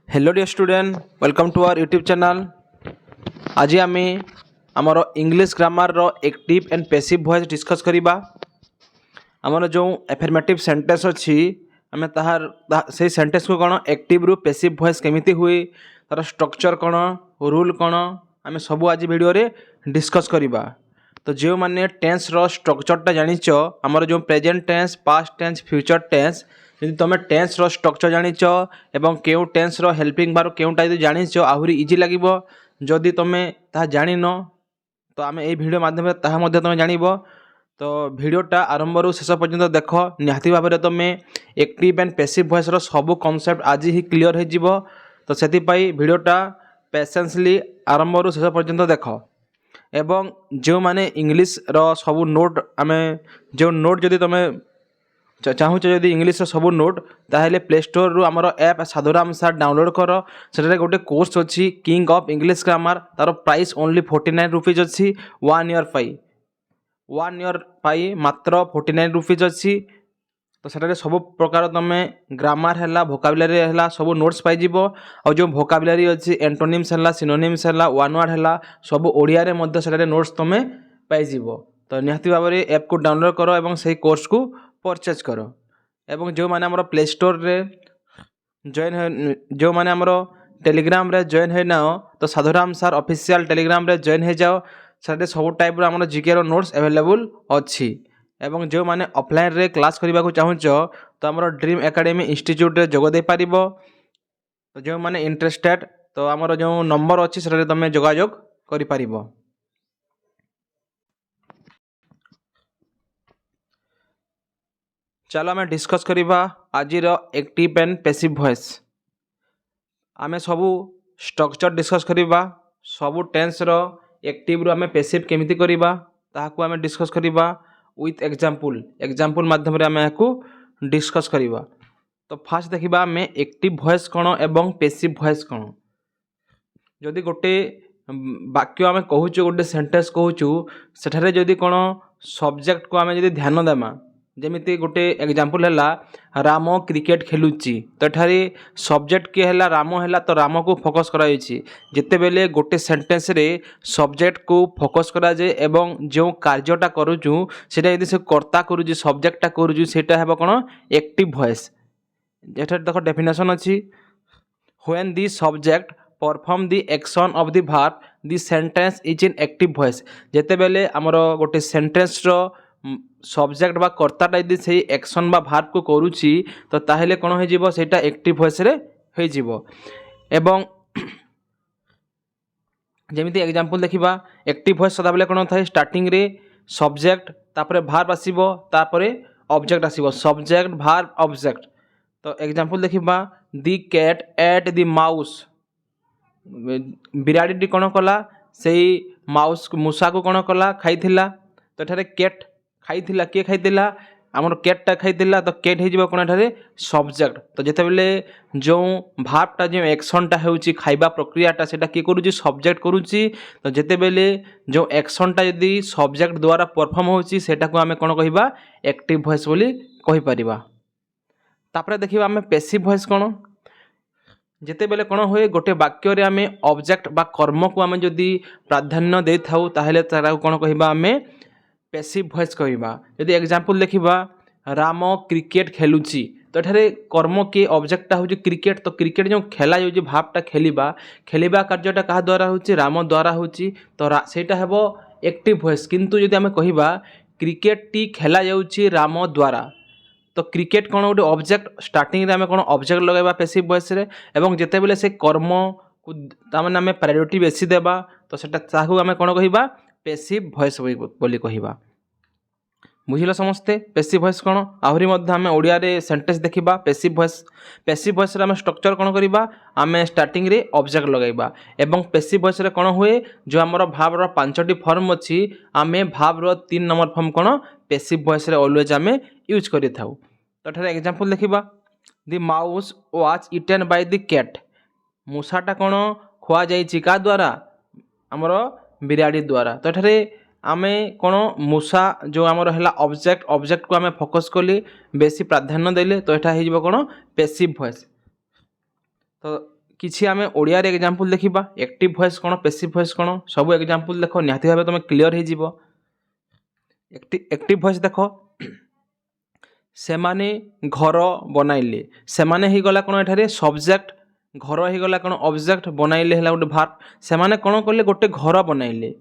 Hello dear student, welcome to our YouTube channel. आज आम आमर इंग्लिश ग्रामर रो active and passive voice discuss करिबा। आमर जो एफर्मेटिव सेंटेंस अच्छी आम से सेंटेंस को कौन एक्टिव रु पैसिव वॉइस केमिति हुए, तार स्ट्रक्चर कौन, रूल कौन, आम सब आज वीडियो रे डिस्कस करिबा। तो जो मैंने टेंस रो स्ट्रक्चरटा जानिच, आमर जो present tense, past tense, future tense, यदि तुम टेंस रो स्ट्रक्चर जानिच एवं केउ टेंस रो हेल्पिंग वर्ब केउटा यदि जानिच आहुरी इजी लागिबो। जदि तुम ता जानिन तो आम ये वीडियो माध्यम ताहा मध्य तुम जानिबो। तो वीडियोटा आरंभ रु शेष पर्यंत देख, निहाती भाव में तुम एक्टिव एंड पैसिव वॉइस रो सब कॉन्सेप्ट आज ही क्लियर हो जिवो। तो से वीडियोटा पेशेंसली आरंभ रु शेष पर्यंत देख। एवं जो माने इंग्लिश रो सब नोट आम जो नोट जदि तुम चाहूच जदि इंग्लिश सब नोट ताहले प्ले स्टोर रु आमर ऐप साधुराम सार डाउनलोड कर। से गोटे कोर्स अच्छी किंग ऑफ इंग्लिश ग्रामर, तार प्राइस ओनली 49 रुपीज अच्छी। 1 ईयर पाई मात्र 49 रुपीज अच्छी। तो सेटारे सब प्रकार तुम ग्रामर है, भोकाबुलारी है, सब नोट्स पाई और जो भोकाबुलारी अच्छी एंटोनिम्स है, सिनोनिम्स है, वन वर्ड है, सब ओडिया रे मध्य सेटारे नोट्स तुम पाई। तो निहाती भाव में ऐप को डाउनलोड करो एवं से कोर्स को परचेज करो। एवं जो माने हमरो प्ले स्टोर रे जॉइन जो माने हमरो टेलीग्राम रे जॉइन है ना, तो साधुराम सार ऑफिशियल टेलीग्राम रे जॉइन हो जाओ। सारे सब टाइप रो हमरो जीके रो नोट्स अवेलेबल अच्छी। एवं जो माने ऑफलाइन रे क्लास करबा को चाहूच तो हमरो ड्रीम एकेडमी इंस्टीट्यूट रे जोग दे पारिबो। तो जो माने इंटरेस्टेड तो हमरो जो नंबर अच्छी से तुम जोगाजोग करि पारिबो। चलो आम डिस्कस करिबा आज एक्टिव एंड पैसिव वॉइस। आम सबू स्ट्रक्चर डिस्कस करिबा, सबू टेंस रो एक्टिव रो आम पैसिव केमिति करिबा ताहाकू आम डिस्कस करिबा विथ एग्जांपल माध्यम रे आम याकू डिस्कस करिबा। तो फास्ट देखिबा आम एक्टिव वॉइस कौन एवं पैसिव वॉइस कौन। जदि गोटे वाक्य आम कहूचु, गोटे सेंटेंस कहूचु, सेठारे जदि कौन सब्जेक्ट को आम जदि ध्यान देमा, जेमिति गोटे एग्जांपल है राम क्रिकेट खेलुची, तो एठारे सब्जेक्ट किए है राम है, तो राम को फोकस कराई। जिते बेले गोटे सेंटेंस रे सब्जेक्ट को फोकस करा जाए एवं जो कार्यटा करूचु सेटा यदि से कर्ता करूची, सब्जेक्टटा करूची, सेटा हेबो कोन एक्टिव वॉइस। एठारे देखो डेफिनेशन अछि, when the subject perform the action of the verb the sentence is in active voice. जेते बेले हमर गोटे सेंटेंस रो सब्जेक्ट बा कर्ताटा यदि से एक्शन बा भार्ब को करूची तो ताहेले कौन हो जिवो, सेटा एक्टिव वॉइस रे हो जिवो। एवं जेमिति एग्जांपल देखिबा, एक्टिव वॉइस सदाबेले कौन थाए, स्टार्टिंग रे सब्जेक्ट तापरे भार्ब आसीबो, तापरे ऑब्जेक्ट आसीबो, सब्जेक्ट भार्ब ऑब्जेक्ट। तो एग्जांपल देखिबा, दी कैट एट दी माउस, बिराड़ी कौन कला, से माउस मूषा को कौन कला, खाइथिला। तो एठारे कैट खाइथिला, किए खाइथिला, आमर कैटटा खाइथिला, तो कैट हो कौन एठारे सब्जेक्ट। तो जेते बेले जो भार्बटा जो एक्शनटा होउची खाइबा प्रक्रियाटा सेटा किए करूची, सब्जेक्ट करूची। तो जेते बेले जो एक्शनटा यदि सब्जेक्ट द्वारा परफॉर्म होउची सेटा को आमे कोन कहिबा, एक्टिव वॉइस बोली कहि परिबा। तापरे देखिबा आमे पैसिव वॉइस कोन। जेते बेले कोन होए, गोटे वाक्य रे आमे ऑब्जेक्ट बा कर्म को आमे जदि प्राधान्य दे थाउ ताहेले तारा कोन कहिबा, आमे पैसिव वॉइस कहिबा। यदि एग्जांपल देखिबा, राम क्रिकेट खेलुची, तो एठारे कर्म के ऑब्जेक्टटा होची क्रिकेट। तो क्रिकेट जो खेला जाउची, भावटा खेलिबा कार्यटा कहा द्वारा होची, राम द्वारा होची। तो सेटा हेबो एक्टिव वॉइस। किंतु यदि आमे कहिबा क्रिकेट टी खेला जाउची राम द्वारा, तो क्रिकेट कौन गोटे ऑब्जेक्ट, स्टार्टिंग रे आमे कौन ऑब्जेक्ट लगाइबा पैसिव वॉइस रे। एवं जेते बेले से कर्म को ताମାନେ आमे प्रायोरिटी बेसी देबा, तो सेटा ताहू आमे कौन कहिबा, पैसिव वॉइस बोली कहिबा। बुझिला समस्ते पैसिव वॉइस कौन। आहुरी मध्य आमे ओडिया रे सेंटेंस देखिबा पैसिव वॉइस रे आमे स्ट्रक्चर कौन करिबा, आमे स्टार्टिंग रे ऑब्जेक्ट लगाइबा। एवं पैसिव वॉइस रे कौन हुए, जो हमर भाव रो 5टी फॉर्म अछि, आमे भाव रो 3 नंबर फॉर्म कौन पैसिव वॉइस रे ऑलवेज आमे यूज करि थाउ। तो एठारे एग्जांपल देखिबा, the mouse was eaten by the cat, मूषाटा कौन खुआ जाइछि का द्वारा, हमर बिराड़ी द्वारा। तो एठारे आमे कौन मूषा जो आमर है ऑब्जेक्ट को आमे फोकस कले, बेसी प्राधान्य देले, तो एटा हो कौन पैसिव वॉइस। तो किसी आम ओडिया एग्जांपल देखा एक्टिव वॉइस कौन पैसिव वॉइस कौन सब एग्जांपल देख निहाती भाव तुम क्लियर हो। एक्टिव वॉइस देख सेमाने घर बनाइले सेमाने ही गला कौन एठारे सब्जेक्ट घर हो गला कौन ऑब्जेक्ट बनाइले है गोटे भार्ब सेमाने कौन कले गोटे घर बनाइले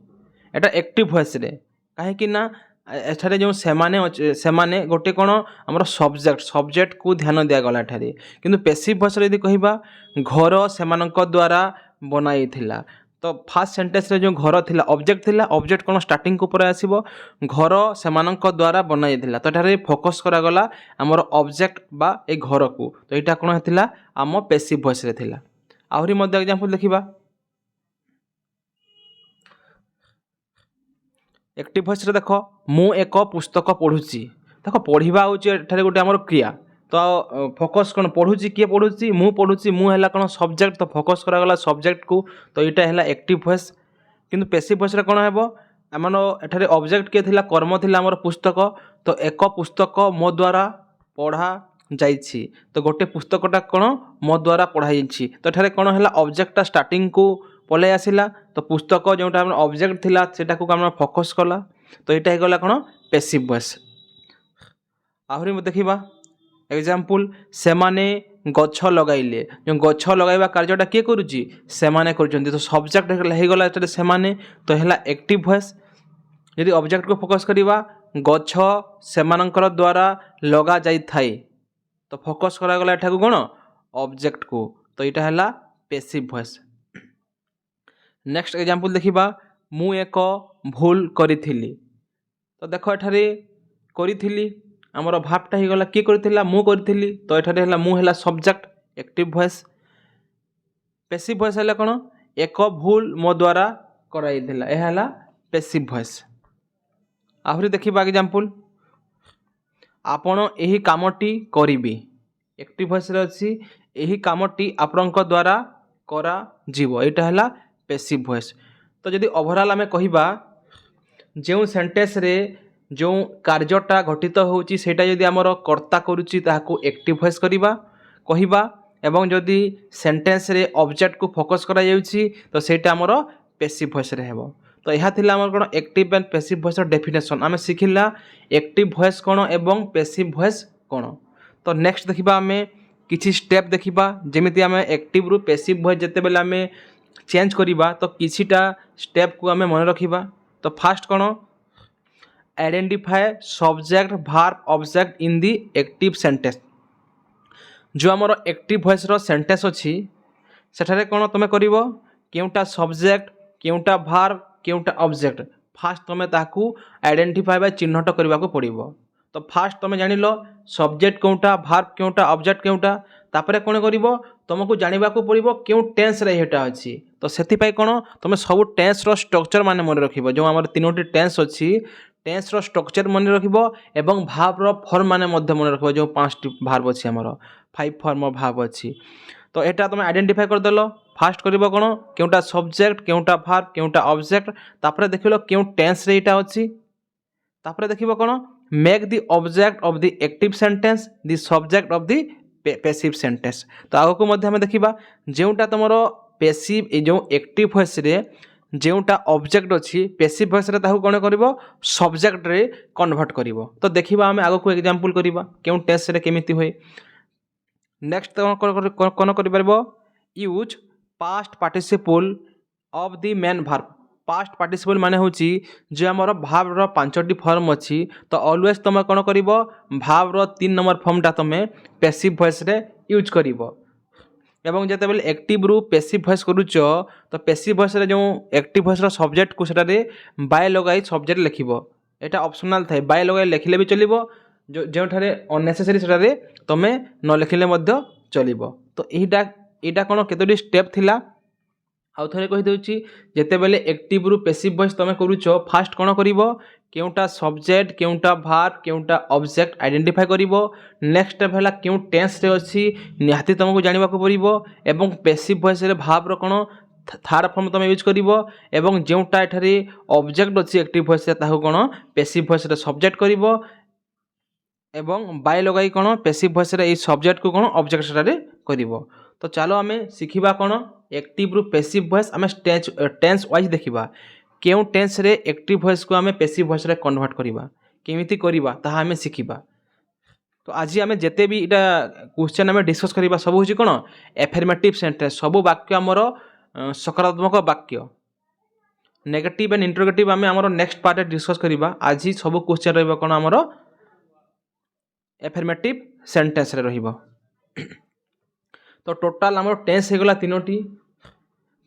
एटा एक्टिव वॉइस रे कहीं ना एठारे जो सेमाने गोटे कौन आमर सब्जेक्ट को ध्यान दिगला एठारे किंतु पैसिव वॉइस यदि कहबा घर सेमानक द्वारा बनाई थिला तो फास्ट सेंटेंस रे जो घर थिला ऑब्जेक्ट कौन स्टार्टिंग को ऊपर आसीबो घर सेमानक द्वारा बनाई थिला तो एठारे फोकस करा गला आमर ऑब्जेक्ट बा ए घर को तो एटा कौन हेतिला आम पैसिव वॉइस रे थिला। आहुरी मध्य एग्जांपल देखिबा एक्टिव वॉइस रे देख मु एक पुस्तक पढ़ुची देख पढ़ा हूँ गोटे आमर क्रिया तो फोकस कौन पढ़ुची किए पढ़ुची मु पढ़ुची मु है कौन सब्जेक्ट तो फोकस करागला सब्जेक्ट को तो यहाँ है एक्टिव वॉइस किंतु पैसिव वॉइस रे कौन है आमर एठारे ऑब्जेक्ट किए थिला कर्म थिला आमर पुस्तक तो एक पुस्तक मो द्वारा पढ़ा जाइछि तो गोटे पुस्तकटा कौन मो द्वारा पढ़ाई तो एठारे कौन है ऑब्जेक्टटा स्टार्टिंग को पलै आसिला तो पुस्तक जोटा ऑब्जेक्ट थिला सेटा को आम फोकस कला तो यहाँ गला कौन पैसिव वॉइस। आहुरी देखिबा एग्जांपल सेमाने गछ लगाइले जो गछ लगाइबा कार्यटा किए करुची सेमाने करुचंती तो सब्जेक्ट हो गला एटारे सेमाने तो है एक्टिव वॉइस। यदि ऑब्जेक्ट को फोकस करिबा गछ सेमानकर द्वारा लगा जाई थाए तो फोकस करा गला एठा को कोन ऑब्जेक्ट को तो यहाँ है पैसिव वॉइस। नेक्स्ट एग्जांपल देखिबा मु एक भूल करिथिली तो देख एठारे करिथिली आमर भावटा हो गला किए करथिला मु करथिली तो एठारे हला मु हला subject active voice. Passive voice हला कोन एक भूल मो द्वारा कराई थिला ए हला पैसिव वॉइस। आहुरी देखिबा एग्जांपल आपण एही कामटी करिबी एक्टिव वॉइस रे अछि एही कामटी आपनक द्वारा करा जीवो एटा हला पैसिव वॉइस। तो जदि ओवरऑल आमे कहिबा जो सेंटेंस रे जो कार्यटा घटित होउची सेटा जदि आमर कर्ता करूची ताहाको एक्टिव वॉइस करिबा कहिबा एवं जदि सेंटेंस रे ऑब्जेक्ट को फोकस करा जाउची तो सेटा आमर पैसिव वॉइस रे हेबो। तो यह थिला आमर कोन active and passive voice definition आमे सिखिला एक्टिव वॉइस कोन एवं पैसिव वॉइस कोन। तो नेक्स्ट देखिबा आमे किछि स्टेप देखिबा जेमिति आमे एक्टिव रु पैसिव वॉइस जते बेला आमे चेंज करिबा तो किछिटा स्टेप को आमे मन रखिबा। तो fast cone identify subject verb object in the active sentence जो आमर एक्टिव वॉइस रो सेंटेंस अछि सेठारे कोन तमे करिवो केउटा सब्जेक्ट केउटा भार्ब केउटा ऑब्जेक्ट फास्ट तमे ताकू आइडेंटिफाई बा चिन्हट करबा को पड़िबो। तो फास्ट तमे जानिलो सब्जेक्ट कोउटा भार्ब केउटा ऑब्जेक्ट केउटा तापरे कोन करिवो तुमको जानिबा को पड़िबो केउ टेंस रे हेटा अछि तो सेति पई कोन तमे सब टेंस रो स्ट्रक्चर माने मन रखिबो जो हमर तीनोटी टेंस अछि टेंस रो स्ट्रक्चर मन रखिबो एवं भाव रो फॉर्म माने मध्य मन रखिबो जो पांचटी भार्ब अछि हमर 5 फॉर्म भाव अछि तो एटा तमे आइडेंटिफाई कर देलो फास्ट करिवो कोन केउटा सब्जेक्ट केउटा भार्ब केउटा ऑब्जेक्ट तापरे देखिलो केउ टेंस रे एटा अछि तापरे देखिबो कोन make the object of the active sentence the subject of the passive sentence. तो आगो को मध्य हमें देखिबा जेउटा तमरो पैसिव ए जो एक्टिव वॉइस रे जेउटा ऑब्जेक्ट अछि पैसिव वॉइस रे ताहु कोन करिवो सब्जेक्ट रे कन्वर्ट करिवो। तो देखिबा हमें आगो को एग्जांपल करिबा केउ टेंस रे केमिति होय। नेक्स्ट कोन करि परबो use past participle of the main verb past participle माने होची जे हमर भाव रो पांचटी फॉर्म अछि तो ऑलवेज तमे कोन करिवो भाव रो 3 नंबर फॉर्मटा तमे पैसिव वॉइस रे यूज करिवो एवं जते बेले एक्टिव रु पैसिव वॉइस करूचो तो पैसिव वॉइस रे जो एक्टिव वॉइस रो सब्जेक्ट को सेटा रे बाय लगाई सब्जेक्ट लिखिबो एटा ऑप्शनल थाए बाय लगाई लिखिले भी चलिबो जो ठारे अननेसेसरी सेटा रे तमे न लिखिले मध्य चलिबो। तो एटा कोन केतोडी स्टेप थिला आउ थरे कहि देउची जेते बेले एक्टिव रु पैसिव वॉइस तमे करूचो फास्ट कोन करिवो केउटा सब्जेक्ट केउटा भार्ब केउटा ऑब्जेक्ट आइडेंटिफाई करिवो नेक्स्ट स्टेप हला केउ टेंस रे अछि निहाती तमको जानिबा को परिवो एवं पैसिव वॉइस रे भाव रो कोन थर्ड फॉर्म तमे यूज करिवो एवं जेउटा एठारे ऑब्जेक्ट अछि एक्टिव वॉइस रे ताहु कोन पैसिव वॉइस रे सब्जेक्ट करिवो एवं बाय लगाई कोन पैसिव वॉइस रे ए सब्जेक्ट को कोन ऑब्जेक्ट रे करिवो। तो चलो आम शिखा कौन एक्टिव रु पैसिव वॉइस आम टेंस वाइज देखा क्यों टेंस रे एक्टिव वॉइस को आम पैसिव वॉइस रे कन्वर्ट करवा केमिति करवा ताहा आम शिखा। तो आज आम जिते भी इटा क्वेश्चन आम डिस्कस करवा सब हूँ कौन एफर्मेटिव सेंटेंस सब वाक्य आमर सकारात्मक वाक्य नेगेटिव एंड इंटरोगेटिव आम आमर नेक्स्ट पार्ट डिस्कस करवा। आज सब क्वेश्चन रहा कौन आमर एफर्मेटिव सेंटेंस रे रहिबो। तो टोटाल आमर टेंस होगला तीनोटी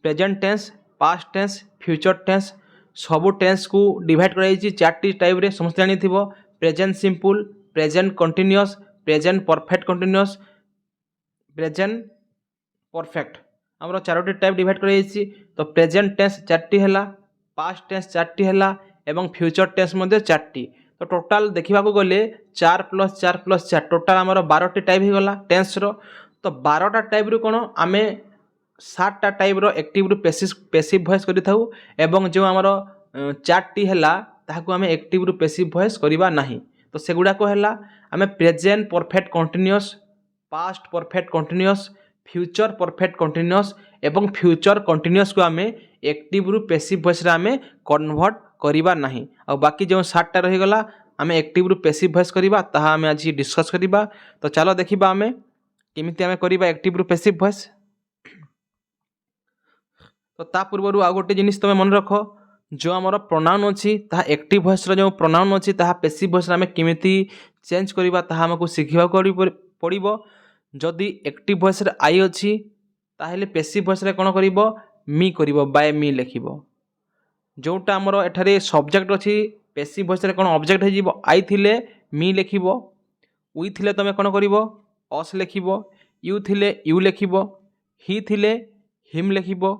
present tense past tense future tense सबू टेंस को डिवाइड कराई चार्टी टाइप रे समस्त जानी थिबो present simple present continuous present perfect continuous present perfect आमर चारोटी टाइप डिवाइड कराई। तो प्रेजेंट टेंस चार्टी है पास्ट टेंस चार्टी है एवं फ्यूचर टेंस मध्य चार्टी। तो टोटाल देखा गले 4+4+4 टोटाल आमर 12टी टाइप हो गला टेंस रो। तो 12टा टाइप रु कौन आम 7टा टाइप रो एक्टिव रु पैसिव वॉइस करिथाउ एवं जो आमर 4टी है ताहाकु आम एक्टिव रु पैसिव वॉइस करबा नाही। तो सेगुड़ा को है आम present perfect continuous past perfect continuous future perfect continuous एवं फ्यूचर कंटिन्यूअस को आम एक्टिव रु पैसिव वॉइस रे आम कन्वर्ट करबा नाही। आ बाकी जो 7टा रहीगला आम एक्टिव रु पैसिव वॉइस करबा ताहा आम आज डिस्कस करबा। तो चलो देखिबा आम केमिति आम करबा एक्टिव रु पैसिव वॉइस। तो ता पूर्व आ गोटे जिनिस तुम मन रख जो आमर प्रोनाउन अच्छी ताहा एक्टिव वॉइस रो जो प्रोनाउन अच्छी ताहा पैसिव वॉइस रे आम केमिति चेंज करबा ताहा हमको शिखिबा पड़िबो। जदि एक्टिव वॉइस रे आई अच्छी ताहेले पैसिव वॉइस रे कोन करिवो मी करिवो बाय मी लिखिबो। जोटा आमर एठारे सब्जेक्ट अच्छी पैसिव वॉइस रे कोन ऑब्जेक्ट हो आई थिले मी लिखिबो वी थिले तुम कोन करिवो अस लिखिबो यू थिले यू लिखिबो ही थिले हिम लिखिबो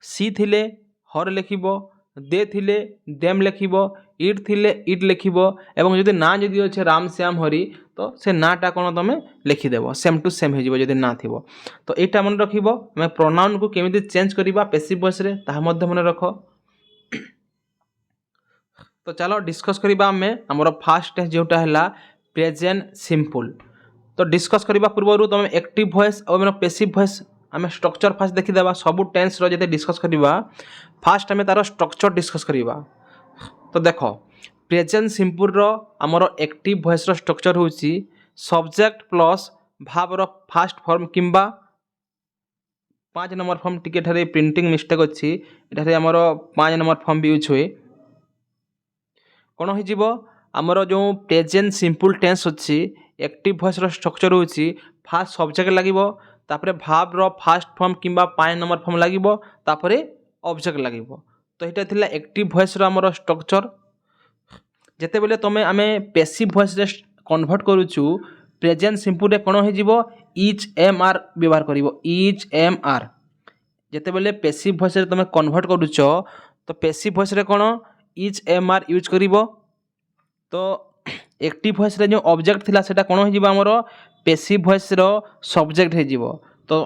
सी थिले हर लिखिबो दे थिले देम लिखिबो इट थिले इट लिखिबो एवं जदि ना जदि अच्छे राम श्याम हरि तो से नाटा कौन तुम लिखिदेव सेम टू सेम हो जदि ना थिबो। तो यहाँ मन रखिबो आम प्रोनाउन को केमिति चेंज करबा पैसिव वॉइस रे ताहा मध्य मन रख। तो चलो डिस्कस करबा आम हमर फास्ट टेंस जोटा है प्रेजेंट सिंपल। तो डिस्कस करबा पूर्व तुम एक्टिव वॉइस और पैसिव वॉइस आम स्ट्रक्चर फास्ट देखीदेवा सबू टेंस रो जते डिस्कस करबा फास्ट आम तार स्ट्रक्चर डिस्कस करबा। तो देख प्रेजेंट सिंपल रो आमर एक्टिव वॉइस रो स्ट्रक्चर होची सब्जेक्ट प्लस भाव रो फास्ट फॉर्म किंबा 5 नंबर फॉर्म टिके ठारे प्रिंटिंग मिस्टेक अच्छी एठारे आमर 5 नंबर फॉर्म भी यूज हुए कौन हो आमर जो प्रेजेंट सिंपल टेंस अच्छी एक्टिव वॉइस रो स्ट्रक्चर होची फास्ट सब्जेक्ट लागिबो तापरे भाव रो फास्ट फॉर्म किंबा 5 नंबर फॉर्म लागिबो तापरे ऑब्जेक्ट लागिबो। तो यहाँ थिला एक्टिव वॉइस रो आमर स्ट्रक्चर जेते बेले तुम आम पैसिव वॉइस रे कन्वर्ट करूछु प्रेजेंट सिंपल रे कोन हो इच एम आर व्यवहार करिवो इच एम आर जेते बेले पैसिव वॉइस रे तुम कन्वर्ट करूछ तो पैसिव वॉइस रे कोन इच एम आर यूज करिवो। तो एक्टिव वॉइस रे जो ऑब्जेक्ट थिला सेटा कोन हो आमर पैसिव वॉइस रो सब्जेक्ट हो। तो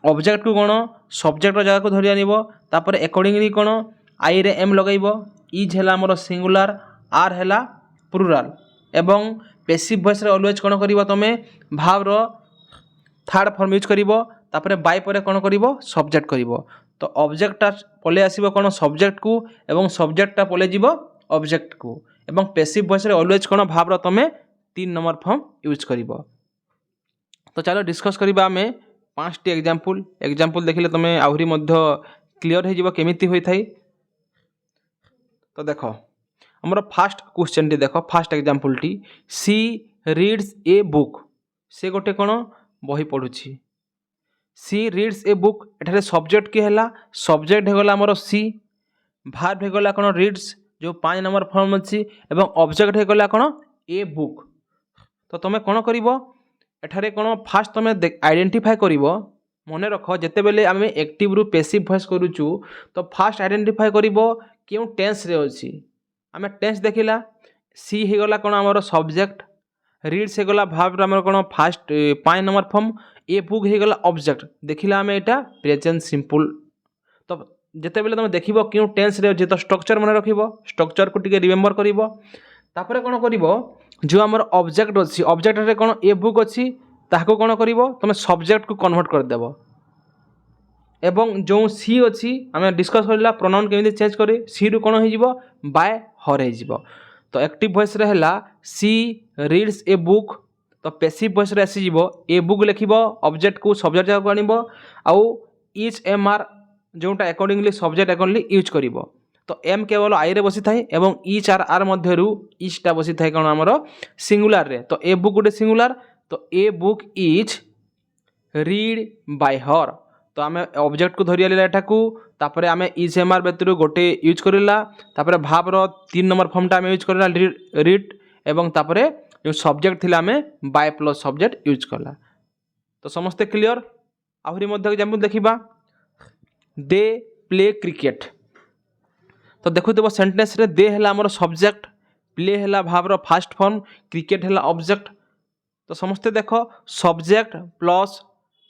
ऑब्जेक्ट को कोन सब्जेक्ट रो जगह को धरि आनिबो तापर अकॉर्डिंगली कोन आई रे एम लगाइबो इज हैला आमर सिंगुलर आर हैला प्लुराल एवं पैसिव वॉइस रे ऑलवेज कोन करिवो तमे भाव रो थर्ड फॉर्म यूज करिवो तापर बाय परे कोन करिवो सब्जेक्ट करिवो। तो ऑब्जेक्टटा पले आसीबो कोन सब्जेक्ट को एवं सब्जेक्टटा पले जीवो ऑब्जेक्ट को एवं पैसिव वॉइस रे ऑलवेज कोन भाव रो तमे 3 नंबर फॉर्म यूज करिवो। तो चलो डिस्कस करिबा आमे 5टी एग्जांपल देखिले तमे आहुरी मध्य क्लियर हो केमिति होई थाई। तो देखो हमर फास्ट क्वेश्चन टी देखो फास्ट एग्जांपल टी सी रीड्स ए बुक से गोटे कोन बही पढुछि सी रीड्स ए बुक एठारे सब्जेक्ट के हला सब्जेक्ट हेगला हमर सी भार्ब हेगला कोन रीड्स जो 5 नंबर फॉर्म अछि एवं ऑब्जेक्ट हेगला कोन ए बुक। तो तुम कोन करिवो एठारे कोन फास्ट तुम आइडेंटिफाई करिवो मने रख जेते बेले आमे एक्टिव रु पैसिव वॉइस करूछु तो फास्ट आइडेंटिफाई करिवो क्यों टेंस रे अछि आमे टेंस देखिला सी हेगला कोन हमर सब्जेक्ट रीड्स हेगला भाव हमर कोन first 5 number form a book हेगला ऑब्जेक्ट देखिला आमे एटा प्रेजेंट सिंपल। तो जेते बेले तुम देखिबो क्यों टेंस रे अछि तो स्ट्रक्चर मने रखिबो स्ट्रक्चर को टिके रिमेंबर करिवो तापरे कोन करिवो जो हमर ऑब्जेक्ट अछि ऑब्जेक्ट रे कोन ए बुक अछि ताको कोन करिवो तुम सब्जेक्ट को कन्वर्ट कर देबो एवं जो सी अच्छी आम डिस्कस करला प्रोनाउन केमी चेंज करे सी रु कौन हो बाय हर हो। तो एक्टिव वॉइस रे है सी रीड्स ए बुक तो पैसिव वॉइस रे आसी ए बुक लिख ऑब्जेक्ट को सब्जेक्ट जगह आनिब आउ इच एम आर जोटा अकॉर्डिंगली सब्जेक्ट अकॉर्डिंगली यूज कर। तो एम केवल आई रे बसी थाए एवं इच आर आर मध्यरु इचटा बसी थाए कौन आमर सिंगुलर रे। तो ए बुक गोटे सिंगुलर तो a book is read by her. तो आम ऑब्जेक्ट को धरी आम तापर आम इज एम आर व्यतर गोटे यूज करला तापर भावर 3 नंबर फॉर्मटा आम यूज करला रीड एवं तापर जो सब्जेक्ट थिला आम बाय प्लस सब्जेक्ट यूज करला। तो समस्ते क्लियर। आहरी मध्य एग्जांपल देखिबा दे प्ले क्रिकेट। तो देखुथिबो सेंटेंस रे दे हला हमर सब्जेक्ट प्ले हला भावर फास्ट फॉर्म क्रिकेट हला ऑब्जेक्ट। तो समस्ते देख सब्जेक्ट प्लस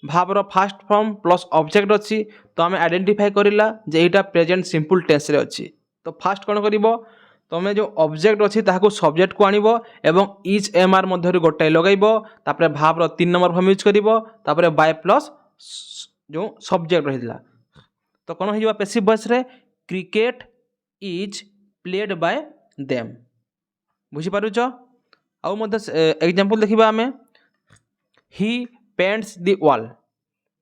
भावर फास्ट फॉर्म प्लस ऑब्जेक्ट अच्छी तो आम आइडेंटिफाई करला जे एटा प्रेजेंट सिंपल टेंस रे अच्छी। तो फास्ट कौन कर तुम जो ऑब्जेक्ट अच्छी ताकू सब्जेक्ट को आनिब एवं इच एम आर मध्य गोटाए लगेब तापर भावर 3 नंबर फॉर्म यूज कर बाय प्लस जो सब्जेक्ट रही। तो कौन हो पैसिव वॉइस रे cricket is played by them. बुझीपारुच। आउ एग्जांपल देखिबा आमे ही पेंट्स दी वॉल।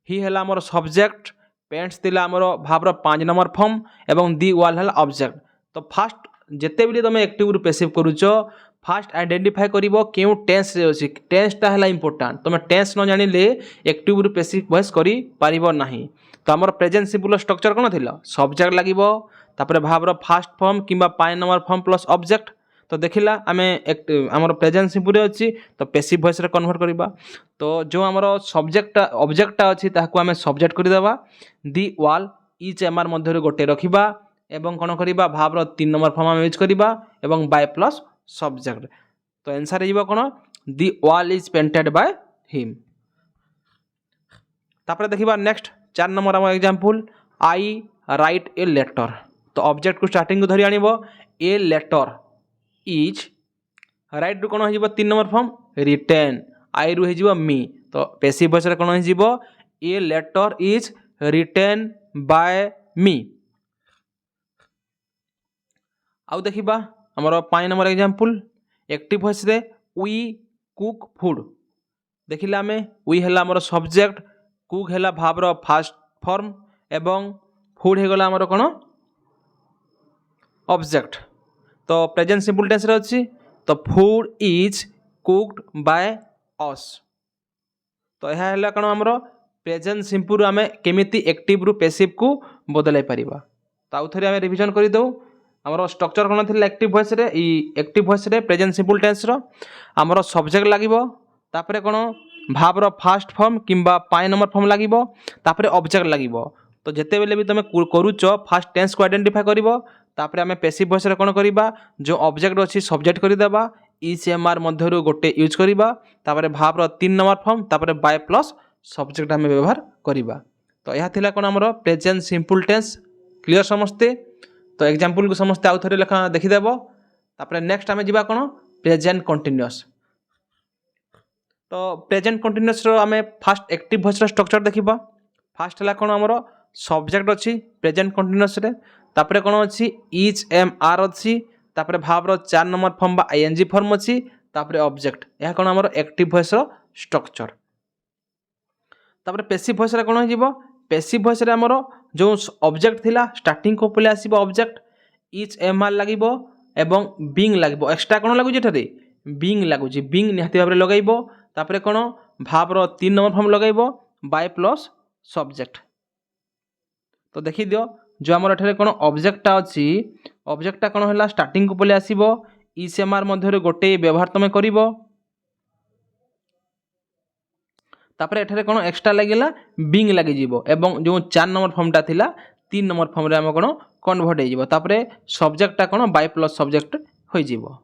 ही है आमर सब्जेक्ट पेंट्स दिला आमर भावर 5 नंबर फॉर्म एवं दी वॉल है ऑब्जेक्ट। तो फास्ट जिते भी तुम एक्टिव रु पैसिव करूच फास्ट आइडेंटिफाई करिवो केउ टेंस रे अछि। टेंसटा है इंपोर्टेंट तुम टेंस न जानिले एक्टिव रु पैसिव वॉइस करि पारिबो नाही। तो आमर प्रेजेंट सिंपल स्ट्रक्चर कौन थिला सब्जेक्ट लागिबो तापर भावर फास्ट फॉर्म किंबा 5 नंबर फॉर्म प्लस ऑब्जेक्ट। तो देखिला आमे आमर प्रेजेंट सिंपल अच्छी तो पैसिव वॉइस रे कन्वर्ट करबा। तो जो आमर सब्जेक्ट ऑब्जेक्टटा अच्छी ताकू आमे सब्जेक्ट कर देबा दी वॉल इच एम आर मध्य गोटे रखिबा एवं कौन करबा भावर 3 नंबर फॉर्म आम यूज करबा एवं बाय प्लस सब्जेक्ट। तो आंसर हो कौन the wall is painted by him. तापर देखिबा नेक्स्ट 4 नंबर आम example I write a letter. तो ऑब्जेक्ट को स्टार्टिंग को धरी आनिबो ए लेटर इज राइट रु कौन हो 3 नंबर फॉर्म रिटेन आई रु हो मी। तो पैसिव वॉइस रे कौन हो a letter is written by me. आउ देखिबा हमर 5 नंबर एग्जांपल एक्टिव वॉइस रे वी कुक फूड। देखिला आमे वी हला हमर सब्जेक्ट कुक हला भावर फास्ट फॉर्म एवं फूड हे गला हमर कोन ऑब्जेक्ट। तो प्रेजेंट सिंपल टेंस रे अछि तो food is cooked by us. तो यह है कौन आमर प्रेजेंट सिंपल आम केमिति एक्टिव रु पैसिव को बदलाई पारिबा। तो आउ थे आम रिविजन कर दो आमर स्ट्रक्चर कौन थी एक्टिव वॉइस रे एक्टिव वॉइस रे प्रेजेंट सिंपल टेंस रो आमर सब्जेक्ट लागिबो तापरे कौन भावर फास्ट फॉर्म किंबा 5 नंबर फॉर्म लागिबो तापरे ऑब्जेक्ट लागिबो। तो जिते बेले भी तुम करूच फास्ट टेंस को आइडेंटिफाई करिवो तापरे आम पैसिव वॉइस रे कौन करबा जो ऑब्जेक्ट अच्छी सब्जेक्ट करदेबा इच एम आर मध्य गोटे यूज करबा तापरे भावर 3 नंबर फॉर्म तापरे बाय प्लस सब्जेक्ट आम व्यवहार करबा। तो यह थिला कौन आमर प्रेजेंट सिंपल टेंस। क्लियर समस्ते। तो एग्जांपल को समस्ते आउ थे लेखा देखिदेव। तापरे नेक्स्ट आम जीवा कौन प्रेजेंट कंटिन्यूअस। तो प्रेजेंट कंटिन्यूअस रो आम फास्ट एक्टिव वॉइस रो स्ट्रक्चर देखिबा। फास्ट है कौन आमर सब्जेक्ट अच्छी प्रेजेंट कंटिन्यूअस रे तापरे कौन अच्छी इच एम आर अच्छी तापरे भावर 4 नंबर फॉर्म बा आईएनजी फॉर्म अच्छी तापरे ऑब्जेक्ट। यह कौन आमर एक्टिव वॉइस रो स्ट्रक्चर। तापरे पैसिव वॉइस रे कौन हो पैसिव वॉइस रे आमर जो ऑब्जेक्ट थिला स्टार्टिंग को पले आसीबो ऑब्जेक्ट इच एम आर लागिबो एवं बिंग लागिबो एक्स्ट्रा कौन लागुची एठारे बिंग लागुची बिंग निहाती भाबरे लगाइबो तापरे कौन भावर 3 नंबर फॉर्म लगाइबो बाय प्लस सब्जेक्ट। तो देखि दियो जो आमर एठारे कौन ऑब्जेक्टटा अच्छी ऑब्जेक्टटा कौन है स्टार्टिंग को पले आसीबो इच एम आर मध्य गोटे व्यवहार तुम करिवो तापर एठारे कौन एक्स्ट्रा लगिला बिंग लगी जीवो एवं जो 4 नंबर फॉर्मटा थिला 3 नंबर फॉर्म रे हम कौन कन्वर्ट हो जीवो तापर सब्जेक्टटा कौन बाय प्लस सब्जेक्ट हो जीवो।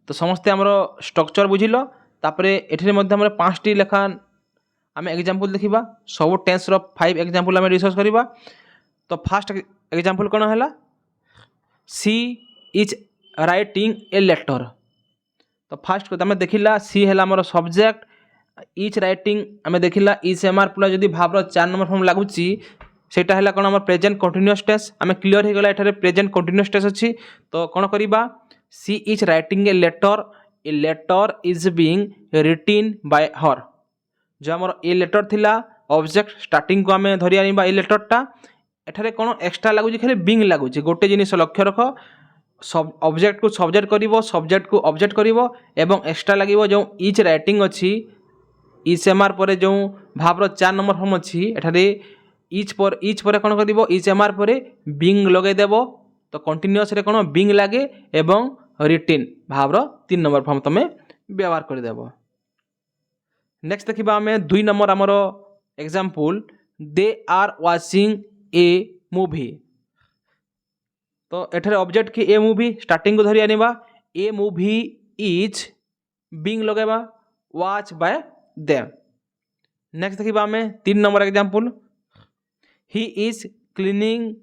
तो समस्ते आमर स्ट्रक्चर बुझिलो। तापर एठारे मध्य हमर 5टी लेखा आम एग्जांपल देखिबा सब टेंस रो 5 एग्जांपल आम डिस्कस करिबा। तो फास्ट एग्जांपल कौन है सी इज राइटिंग ए लेटर। तो फास्ट आम देखिला सी है आमर सब्जेक्ट इच राइटिंग आम देखिला इच एम आर प्लस जदि भावर 4 नंबर फॉर्म लगुची सेटा है कौन आम प्रेजेंट कंटिन्यूअस टेंस आम क्लीयर हो गला एठारे प्रेजेंट कंटिन्यूअस टेंस अच्छी तो कौन करवा she is writing a letter is being written by her जो आम ए लेटर थिला ऑब्जेक्ट स्टार्टिंग को आम धरी आनिबा ए लेटरटा एठारे कौन एक्सट्रा लगुच खाली बीइंग लगुच गोटे जिनिस लक्ष्य रख सब ऑब्जेक्ट को सब्जेक्ट करिवो सब्जेक्ट को ऑब्जेक्ट करिवो एवं एक्सट्रा लागिवो जो इज राइटिंग अच्छी इज एमआर पर जो भावर 4 नंबर फॉर्म अच्छी एठारे इच पर कौन कर इच एमआर पर बीइंग लगेदेव तो कंटिन्यूअस रे कौन बीइंग लगे एवं रिटिन भावर 3 नंबर फॉर्म तुम व्यवहार करदेव। नेक्स्ट देखा आम 2 नंबर आमर example they are watching a movie तो एठारे ऑब्जेक्ट की ए मूवी स्टार्टिंग को धरी आनिबा ए मूवी इज बीइंग लगेबा वाच बाय देम। नेक्स्ट देखा आम 3 number example he is cleaning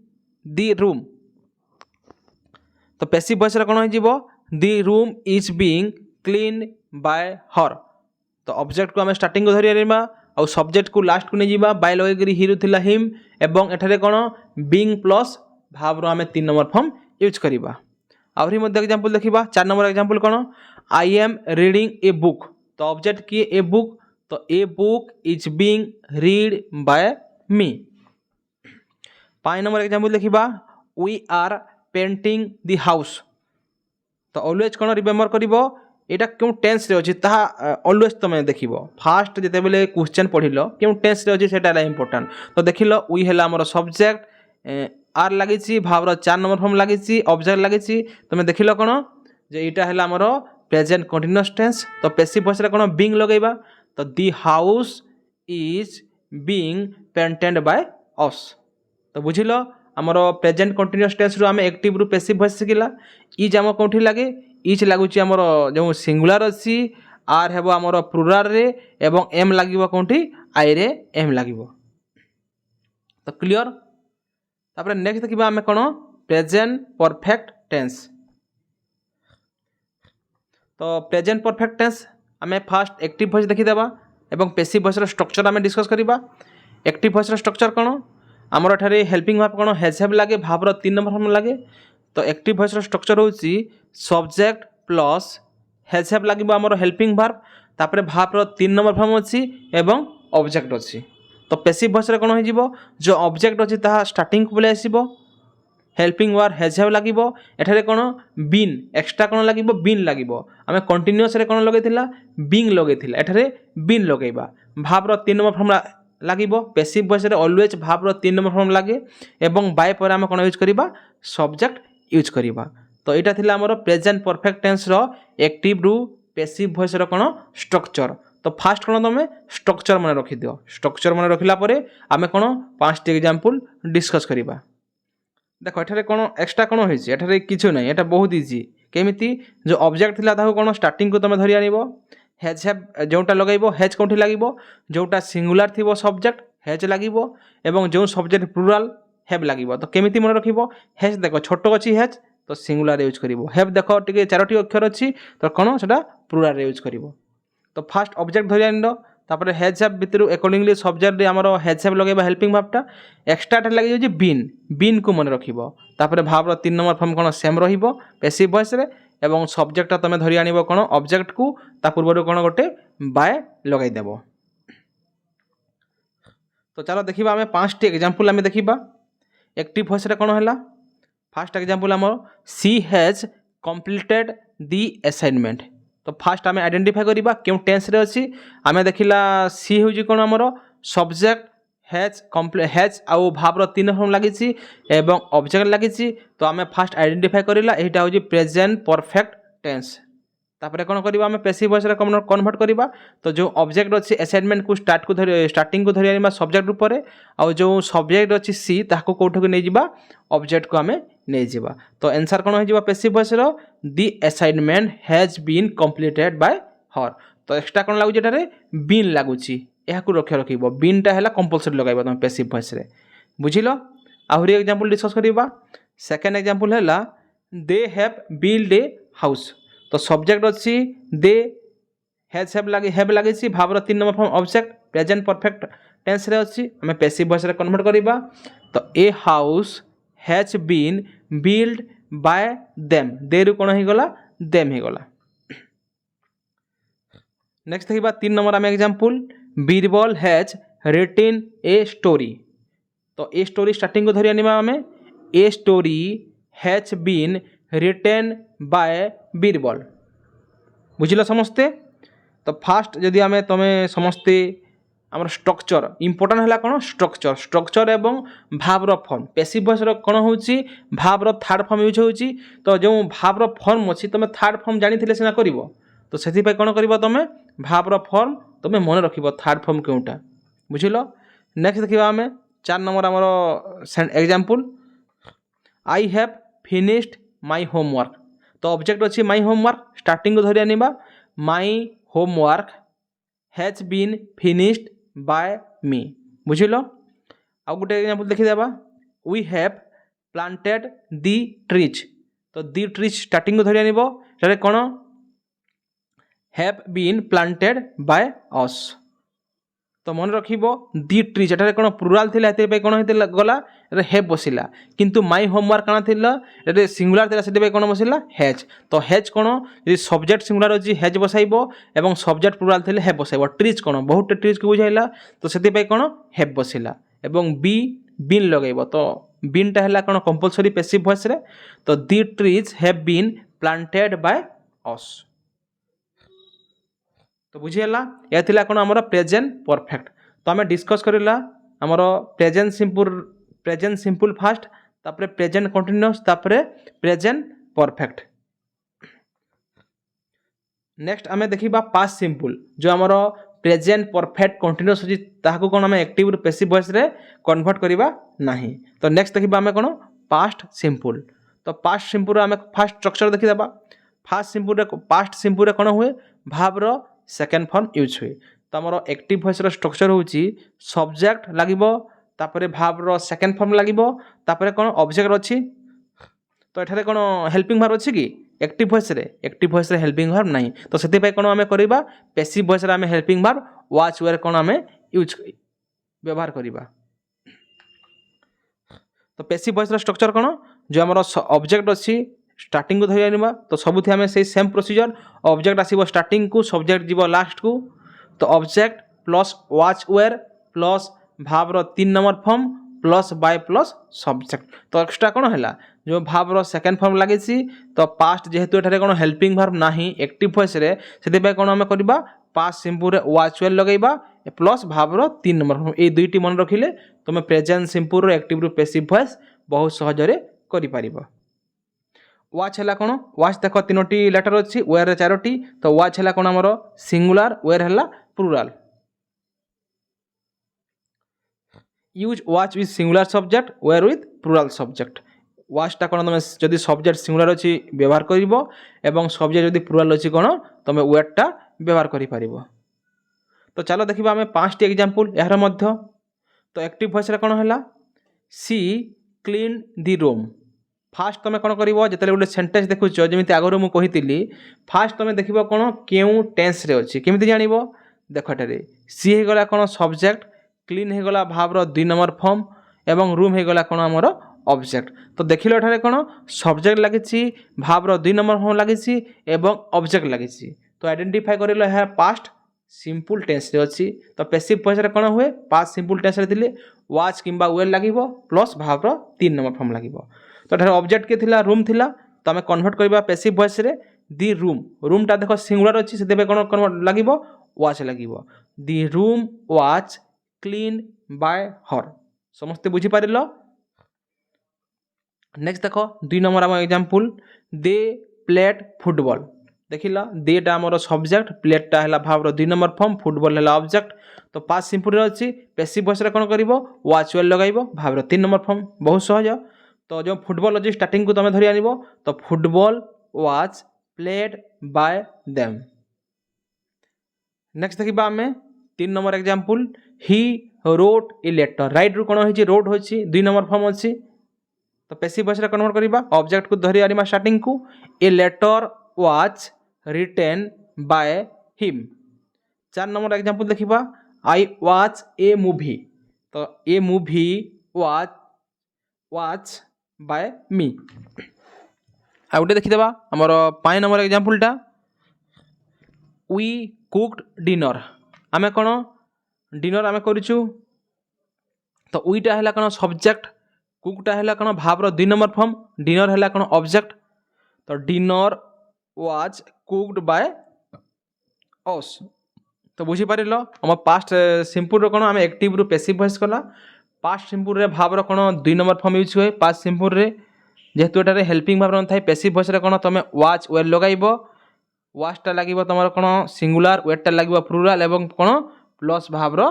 the room तो पैसिव वॉइस कौन हो the room is being clean by her तो ऑब्जेक्ट को आम स्टार्टिंग को धरी आनिबा और सब्जेक्ट को लास्ट को नहीं जावा बाय लगे हिरू थिला हिम एवं एठारे कौन बीइंग प्लस भाव आम 3 नंबर फॉर्म यूज करवा। आहरी मध्य एग्जाम्पल देखा 4 नंबर एग्जाम्पल कौन I am reading a book तो ऑब्जेक्ट किए ए बुक तो a book is being read by me. 5 number example देखा we are painting the house तो ऑलवेज कौन रिमेम्बर कर यहाँ क्यों टेंस रे अच्छी ऑलवेज तुम देख फास्ट जिते बेले क्वेश्चन पढ़ल क्यों टेंस रे अच्छी सेटा इंपोर्टेंट तो देख लो वी है आमर सब्जेक्ट आर लगी भावर 4 नंबर फॉर्म लगी ऑब्जेक्ट लगी तुम देख लो कौन जे यहाँ है आमर प्रेजेंट कंटिन्यूअस टेंस तो पैसिव वॉइस कौन बीइंग लगेबा तो the house is being painted bye us तो बुझिल आमर प्रेजेंट कंटिन्यूअस टेंस आम एक्टिव रु पैसिव वॉइस शिखला इज आम कौटी लगे इच लगुच आमर जो सिंगुलर अच्छी आर हेब आमर प्लुराल रे एवं एम लगे कौटी आई रे एम लगे तो क्लियर। तापर नेक्स्ट देखा आम कौन प्रेजेंट परफेक्ट टेंस तो प्रेजेंट परफेक्ट टेंस आम फास्ट एक्टिव वॉइस देखीदेवा एवं पैसिव वॉइस स्ट्रक्चर आम डिस्कस करवा। एक्टिव वॉइस स्ट्रक्चर कौन आमर एठारे हेल्पिंग वर्ब कौन हैज हैव लगे भावर 3 नंबर फॉर्म लगे तो एक्टिव वॉइस स्ट्रक्चर होची सब्जेक्ट प्लस हैज हैव लगे आमर हेल्पिंग वर्ब तापर भावर 3 नंबर फॉर्म अच्छी एवं ऑब्जेक्ट अच्छी तो पैसिव वॉइस कौन हो जो ऑब्जेक्ट अच्छी ताहा स्टार्टिंग को बोले आसीबो हेल्पिंग वर्ब हैज हैव लगे एठारे कौन बीन एक्सट्रा कौन लगे बीन लगे आम कंटिन्यूअस रे कौन लगेथिला बीइंग लगेथिला एठारे बीन लगेबा भावर 3 नंबर फॉर्म लगे पैसिव वॉइस ऑलवेज भावर 3 नंबर फॉर्म लगे एवं बाय पर आम कौन यूज करवा सब्जेक्ट यूज करवा तो यहाँ थिला आमर प्रेजेंट परफेक्ट टेंस रो एक्टिव रु पैसिव वॉइस कौन स्ट्रक्चर तो फास्ट कौन तुम स्ट्रक्चर मन रखी दियो स्ट्रक्चर मन रखला आम कौन 5टी एग्जाम्पल डिस्कस करवा। देख एठारे कौन एक्सट्रा कौन होइछि एठारे किछु नहीं एटा बहुत इजी केमिति जो ऑब्जेक्ट थिला ताहु कौन स्टार्टिंग को तुम धरि आनिबो हैज हैव जोटा लगेबो हैज कोठी लागिबो जोटा सिंगुलर थिबो सब्जेक्ट हैज लागिबो एवं जो सब्जेक्ट प्लुराल हैव लागिबो तो केमिति मन रखिबो हैज देखो छोटो अछि हैज तो सिंगुलर यूज करिवो हैव देखो टिके 4टी अक्षर अछि तो कौन सेटा प्लुराल रे यूज करिवो तो फास्ट ऑब्जेक्ट धरि आनिलो तापर हैज हैव भितर अकॉर्डिंगली सब्जेक्ट रे हमर हैज हैव लगेबा हेल्पिंग वर्बटा एक्स्ट्रा टा लागि जे बीन को मन रखिबो तापर भावर 3 नंबर फॉर्म कौन सेम रहिबो पैसिव वॉइस रे एवं सब्जेक्ट तुम धरी आनिबो कौन ऑब्जेक्ट को ता पूर्व कौन गोटे बाय लगाई देबो। तो चलो देखिबा आमे 5टी एग्जांपल आमे देखिबा एक्टिव वॉइस रे कौन हैला फर्स्ट एग्जांपल हमर सी हैज कंप्लीटेड दी असाइनमेंट तो फास्ट आमे आइडेंटिफाई करबा क्यों टेंस रे अछि आमे देखिला सी होजी कोन हमरो सब्जेक्ट हैज आउ भावर 3 फॉर्म लागिछि एवं ऑब्जेक्ट लागिछि तो आमे फास्ट आइडेंटिफाई करिला एटा होजी प्रेजेंट परफेक्ट टेंस तापर कोन करबा आमे पैसिव वॉइस रे कन्वर्ट करबा तो जो ऑब्जेक्ट अछि असाइनमेंट को स्टार्टिंग को धरि आनिबा सब्जेक्ट ऊपर आउ जो सब्जेक्ट अछि सी ताको कोठो को नै जिबा ऑब्जेक्ट को आमे नै जिबा तो आंसर कोन हो जिबा पैसिव वॉइस रो the assignment has been completed by her तो एक्स्ट्रा कोन लागु जेटारे बीन लागुची एहा को रखिबो बीनटा हैला कंपलसरी लगाइबा तुम पैसिव वॉइस रे बुझिलो। आहुरी एग्जांपल डिस्कस करबा सेकंड एग्जांपल हैला they have build a house तो सब्जेक्ट अच्छी दे हैव लगे verb 3 number form object present perfect tense रे अछि आमे पैसिव वॉइस रे कन्वर्ट करिबा तो a house has been build by them दे रु कोन हे गला देम हे गला। नेक्स्ट देखिबा 3 नंबर आमे example Birbal has written a story तो ए स्टोरी स्टार्टिंग को धरि आनिबा आमे a story has been written by Birbal बुझिल समस्ते। तो फास्ट जदि आमे तमे समस्ते आमर स्ट्रक्चर इंपोर्टेंट है कौन स्ट्रक्चर स्ट्रक्चर एवं भावर फॉर्म पैसिव वॉइस कौन होची भावर थर्ड फॉर्म यूज होची तो जो भावर फॉर्म अच्छी तुम थर्ड फॉर्म जानी सीना कर तो से कौन कर तुम भावर फॉर्म तुम मन रख थर्ड फॉर्म क्योंटा बुझिल। नेक्स्ट देखा आम 4 नंबर आमर example I have finished my homework तो ऑब्जेक्ट अच्छी माय होमवर्क स्टार्टिंग को धरि आनिबा my homework has been finished by me बुझिल। आउ गोटे एग्जांपल देखिदेबा we have planted the trees तो दी ट्रीज स्टार्टिंग को धरि आनिबो एटा कोन have been planted by us तो मन रखिबो दी ट्रीज एटा कोन प्लुराल थिला एते पे कोन हेते गला एटा हैव बसिला किंतु माय होमवर्क काना थिला एटा सिंगुलर थिला सेते पे कोन बसिला हैज तो हैज कोन यदि सब्जेक्ट सिंगुलर अछि हैज बसाइबो एवं सब्जेक्ट प्लुराल थिले हैव बसाइबो ट्रीज कोन बहुत ट्रीज को बुझाइला तो सेते पे कोन हैव बसिला एवं बी बीन लगैबो तो बीन टा हला कोन कंपलसरी पैसिव वॉइस रे तो the trees have been planted by us तो बुझीगला या थिला कोन हमर प्रेजेंट परफेक्ट तो आमे डिस्कस करिला हमर प्रेजेंट सिंपल फास्ट तापरे प्रेजेंट कंटीन्यूअस तापरे प्रेजेंट परफेक्ट। नेक्स्ट आमे देखिबा पास्ट सिंपल जो हमर प्रेजेंट परफेक्ट कंटीन्यूअस अछि ताहाको कोन आमे एक्टिव पैसिव वॉइस रे कन्वर्ट करिबा नाही तो नेक्स्ट देखिबा आमे कोन पास्ट सिंपल तो पास्ट सिंपल आमे फास्ट स्ट्रक्चर देखिदेबा पास्ट सिंपल रे कोन हुए भावर सेकेंड फॉर्म यूज हुए तो आमर एक्टिव वॉइस रो स्ट्रक्चर होची सब्जेक्ट लागिबो तापरे भावर सेकेंड फॉर्म लागिबो तापरे कोन ऑब्जेक्ट अछि तो एठारे कोन हेल्पिंग वर्ब अछि कि एक्टिव वॉइस रे हेल्पिंग वर्ब नाही तो सेति पे कोन आमे करिबा पैसिव वॉइस रे आमे हेल्पिंग वर्ब वाच वेयर कोन आमे यूज व्यवहार करिबा। तो पैसिव वॉइस रो स्ट्रक्चर कोन जो हमर ऑब्जेक्ट अछि स्टार्टिंग को धरि आनिबा तो सबुथि आमे से सेम प्रोसीजर ऑब्जेक्ट आसीबो स्टार्टिंग को सब्जेक्ट जीवो लास्ट को तो object plus was were plus verb 3 number form plus by plus subject तो एक्स्ट्रा कोन हैला जो भावर सेकेंड फॉर्म लागि छि तो पास्ट जेहेतु एठारे कोन हेल्पिंग वर्ब नाही एक्टिव वॉइस रे सेति पे कोन आमे करबा पास्ट सिंपल रे watch where लगैबा plus verb 3 number form ए दुईटी मन रखिले तुम प्रेजेंट सिंपल रो एक्टिव रो पैसिव वॉइस बहुत सहज रे करि परिबा। वाच हैला कोन वाच देखो तीनोटी लेटर अछि वेयर रे चारोटी तो वाच हैला कोन हमरो सिंगुलर वेयर हैला plural use was with singular subject were with plural subject was टा कोन तमे जदि सब्जेक्ट सिंगुलर अछि व्यवहार करिवो एवं सब्जेक्ट जदि प्लुराल अछि कोन तमे वेयर टा व्यवहार करि परिबो। तो चलो देखिबा हमें 5टी एग्जांपल यार मध्य तो एक्टिव वॉइस रे कोन हैला सी क्लीन दी रूम फास्ट तुम कौन कर जो गोटे सेंटेंस देखुच जमी आगर मुझे कही फास्ट तुम देख कौन क्यों टेंस रे अच्छी केमी जान देख एटे सी होगला कौन सब्जेक्ट क्लीन होगला भावर 2 नंबर फॉर्म एवं रूम होगला कौन आमर ऑब्जेक्ट तो देख लो कौन सब्जेक्ट लगी भावर 2 नंबर फॉर्म लगी ऑब्जेक्ट लगी तो आइडेंटिफाई कर लो पास्ट सिंपल टेंस रे अच्छी तो पैसिव वॉइस रे कौन हुए पास्ट सिंपल टेंस रे थिले वाच किंबा वेल लगे प्लस भावर 3 नंबर फॉर्म लगे तो एठारे ऑब्जेक्ट के थिला रूम थिला तो आमे कन्वर्ट करबा पैसिव वॉइस रे दी रूम टा देखो सिंगुलर अछि सेते पे कोन कन्वर्ट लागिवो वाच लागिवो the room was clean by her समस्त बुझी पारिलो। नेक्स्ट देखो 2 नंबर हम एग्जांपल दे प्लेड फुटबॉल देखिला दे टा हमर सब्जेक्ट प्लेड टा हला भावर 2 नंबर फॉर्म फुटबॉल हला ऑब्जेक्ट तो पास्ट सिंपल रे अछि पैसिव वॉइस रे कोन करिवो वाच वेल लगाइबो भावर 3 नंबर फॉर्म बहुत सहज तो जो फुटबॉल अच्छी स्टार्टिंग को तुम धरी आनिब तो football was played by them. Next देखिबा आमे 3 number example he wrote a letter write रु कोन होची रोट होची 2 नंबर फॉर्म अछि तो पैसिव वॉइस रे कन्वर्ट करिबा ऑब्जेक्ट को धरी आनिबा स्टार्टिंग को a letter was written by him. 4 number example देखिबा आई वाच ए मुवी तो a movie watch by me आ गोटे देखिदेबा आमर 5 नंबर एग्जांपलटा वी कुक्ड डिनर आमे कौन डिनर आमे करिछु तो उईटा है कौन सब्जेक्ट कुकटा है कौन भावर 2 नंबर फॉर्म डिनर है कौन ऑब्जेक्ट तो dinner was cooked by us तो बुझीपार आम पास्ट सिंपल कौन आम एक्टिव रु पैसिव वॉइस कला पास्ट सिंपल रे भावर कौन 2 नंबर फॉर्म यूज हुए पास्ट सिंपल रे जेहेतु एटारे हेल्पिंग भाव न पैसिव वॉइस रे कौन तुम वाच वेयर लगाइबो वाचटा लगे तुम कौन सिंगुलार वेयरटा लगे प्लुराल एवं कौन plus verb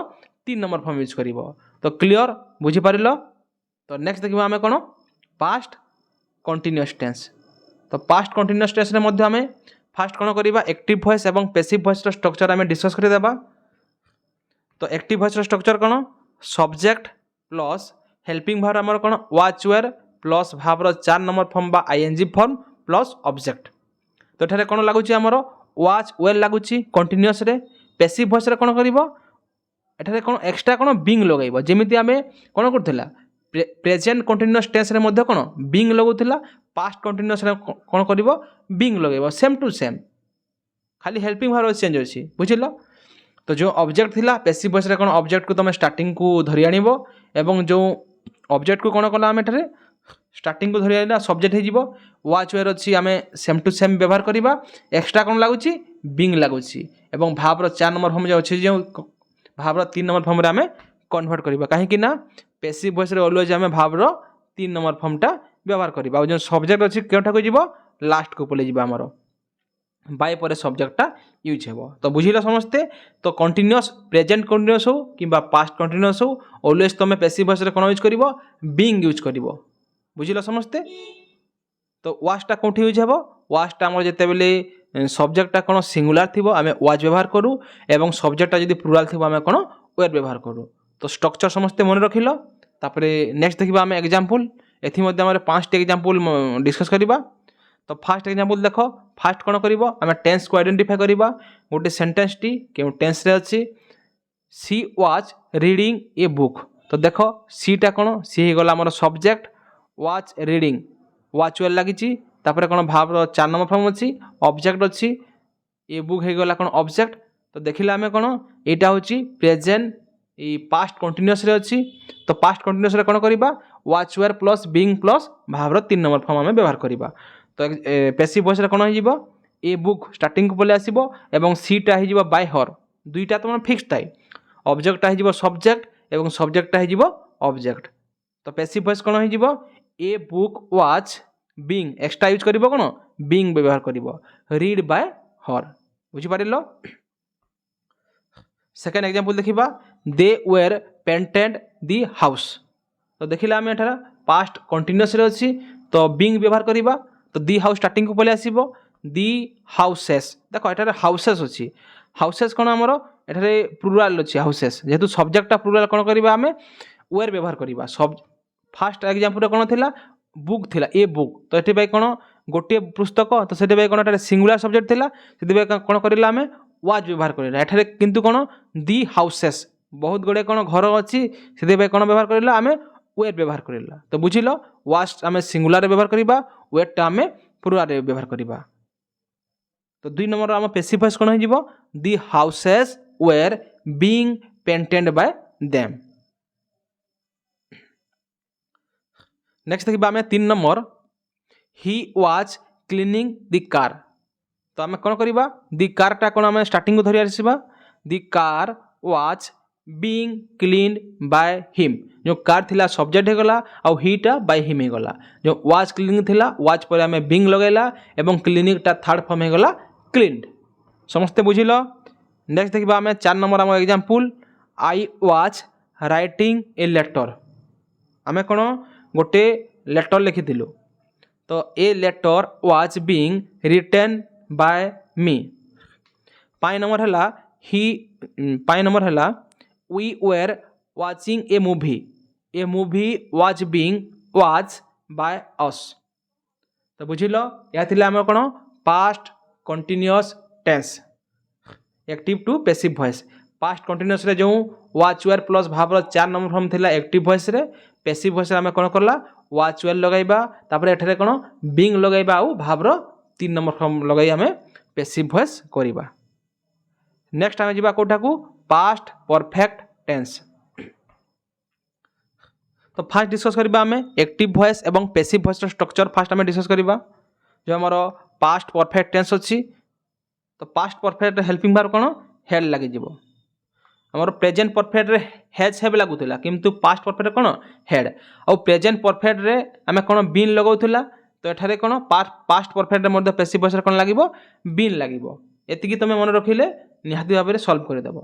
3 number form use कर तो क्लियर बुझीपार तो नेक्स्ट देखिए आम कौन पास्ट कंटिन्यूअस टेंस तो पास्ट कंटिन्यूअस टेंस रे मध्य आम फास्ट कौन करवा एक्टिव वॉइस और पैसिव वॉइस स्ट्रक्चर आम डिस्कस करदेबा तो एक्टिव वॉइस स्ट्रक्चर कौन सब्जेक्ट प्लस हेल्पिंग भाव आमर कौन वाच वेयर प्लस भावर 4 नंबर फॉर्म बा आईएनजी फॉर्म प्लस ऑब्जेक्ट तो एठारे कौन लगुच आमर वाच वेयर लगुच कंटिन्यूअस रे पैसिव वॉइस रे कौन करिवो एठारे कौन एक्स्ट्रा कौन बिंग लगाइबो जेमिति आमे कौन करथिला प्रेजेंट कंटिन्यूअस टेंस रे मध्य कौन बिंग लगुथिला पास्ट कंटिन्यूअस रे कौन करिवो बिंग लगाइबो सेम टू सेम खाली हेल्पिंग भाव चेंज अछि बुझिलो तो जो ऑब्जेक्ट थिला पैसिव वॉइस रे कौन ऑब्जेक्ट को तुम स्टार्टिंग को धरि आनिबो एवं जो ऑब्जेक्ट को कौन कला आमे एठारे स्टार्टिंग को धरि आइला सब्जेक्ट हे जीवो वाच वेयर अछि आमे सेम टू सेम व्यवहार करिबा एक्स्ट्रा कौन लागुछि बिंग लागुछि एवं भावर 4 नंबर फॉर्म जो अछि जो भावर 3 नंबर फॉर्म रे आमे कन्वर्ट करिबा काहे कि ना पैसिव वॉइस रे ऑलवेज आमे भावर 3 नंबर फॉर्मटा व्यवहार करिबा जो सब्जेक्ट अछि केउठा को जीवो लास्ट को पले जीवो हमरो बाय पर सब्जेक्टटा यूज हेबो तो बुझिलो समस्ते तो कंटिन्यूअस प्रेजेंट कंटिन्यूअस हो किबा पास्ट कंटिन्यूअस हो ऑलवेज तुम पैसिव वॉइस रे कोन यूज करिवो बीइंग यूज करिवो बुझिलो समस्ते तो वाचटा कोठी यूज हेबो वाचटा हमर जते बेले सब्जेक्टटा कोन सिंगुलर थिबो आमे वाच व्यवहार करू एवं सब्जेक्टटा जदि प्लुराल थिबो आमे कोन वेयर व्यवहार करू तो स्ट्रक्चर समस्ते मन रखिलो तापरे नेक्स्ट देखिबा आमे एग्जांपल एथि मध्ये हमर 5 टी एग्जांपल डिस्कस करिबा तो फास्ट एग्जांपल देखो फास्ट कौन करिवो आमे टेंस को आइडेंटिफाई करिबा गोटे सेंटेंस टी केउ टेंस रे अछि she was reading a book तो देखो सी टा कौन सी हे गला हमर सब्जेक्ट वाच रीडिंग वाच वेल लागिची तापरे कौन भाव 4 नंबर फॉर्म अछि ऑब्जेक्ट अछि ए बुक हे गला कौन ऑब्जेक्ट तो देखिला आमे कौन एटा होची प्रेजेंट ए पास्ट कंटिन्यूअस रे अछि तो पास्ट कंटिन्यूअस रे कौन करिबा was were plus being plus भाव 3 नंबर फॉर्म आमे व्यवहार करिबा तो पैसिव वॉइस रे कौन हो जीवो ए बुक स्टार्टिंग को पले आसीबो एवं सीटा हो जीवो बाय हर दुईटा तो फिक्स थाए ऑब्जेक्टटा हो जीवो सब्जेक्ट एवं सब्जेक्टटा हो जीवो ऑब्जेक्ट तो पैसिव वॉइस कौन हो जीवो a book was being extra use करिवो कौन बीइंग व्यवहार करिवो रीड बाय हर बुझि पारिलो सेकंड एग्जांपल देखिबा दे वेयर पेंटेड दी हाउस तो देखिला आमे एठारा पास्ट कंटिन्यूअस रे अछि तो बीइंग व्यवहार करिबा तो दी हाउस स्टार्टिंग को पले आसीबो दी हाउसेस देखो एठारे हाउसेस अछि हाउसेस कोन हमरो एठारे प्लुराल अछि हाउसेस जेतु सब्जेक्टटा प्लुराल कोन करिबा हमें वेयर व्यवहार करिबा सब फर्स्ट एग्जांपल रे कोन थिला बुक थिला ए बुक तो एठी बाय कोन गोटे पुस्तक तो सेठी बाय कोन एठारे सिंगुलर सब्जेक्ट थिला सेठी बाय कोन करिला हमें वाज व्यवहार करिला एठारे किंतु कोन दी हाउसेस बहुत गुडे कोन घर अछि सेठी बाय कोन व्यवहार करिला हमें वेयर व्यवहार करिला तो बुझिलो वाज हमें सिंगुलर रे व्यवहार करिबा वेयरटा हमें प्लुराल रे व्यवहार करिबा तो 2 नंबर आम पैसिव वॉइस कौन हो the houses were being painted by them next देखिबा आम 3 number he was cleaning the car तो आम कौन करिबा दी कारटा कौन आम स्टार्टिंग को धरि आसीबा the car was being cleaned by him जो कार थिला सब्जेक्ट हे गला आ हीटा बाय हिम हे गला जो वाज क्लीनिंग थिला वाज पर आमे बीइंग लगैला एवं क्लीनिंग टा थर्ड फॉर्म हे गला क्लीन्ड समस्ते बुझिलो नेक्स्ट देखिबा आमे 4 नंबर आम example I was writing a letter आमे कोन गोटे लेटर लिखिथिलु तो a letter was being written by me 5 number हला ही 5 नंबर हला we were watching a movie was being watched by us तो बुझिलो या थिला हम कोन past continuous tense active to passive voice past continuous रे जो वाच वेयर प्लस भावर 4 नंबर फॉर्म थिला एक्टिव वॉइस रे पैसिव वॉइस रे आमे कोन करला वाच वेयर लगाइबा तापर एठरे कोन बीइंग लगाइबा आ भावर 3 नंबर फॉर्म लगाई आमे पैसिव वॉइस करिबा। नेक्स्ट आमे जिबा कोठा को पास्ट परफेक्ट टेंस। तो फास्ट डिस्कस करिबा आमे एक्टिव वॉइस एवं पैसिव वॉइस रो स्ट्रक्चर फास्ट आमे डिस्कस करिबा। जो हमरो पास्ट परफेक्ट टेंस अछि तो पास्ट परफेक्ट हेल्पिंग वर्ब कोन हेड लागि जिवो। हमरो प्रेजेंट परफेक्ट रे हैज हैव लागुतला किंतु पास्ट परफेक्ट कोन हेड और प्रेजेंट परफेक्ट रे आमे कोन बीन लगाउतला तो एठारे कोन पास्ट परफेक्ट रे मध्ये पैसिव वॉइस रे कोन लागिवो बीन लागिवो। एतिकी तमे मन रखिले निहाती भाबे रे सॉल्व कर देबो।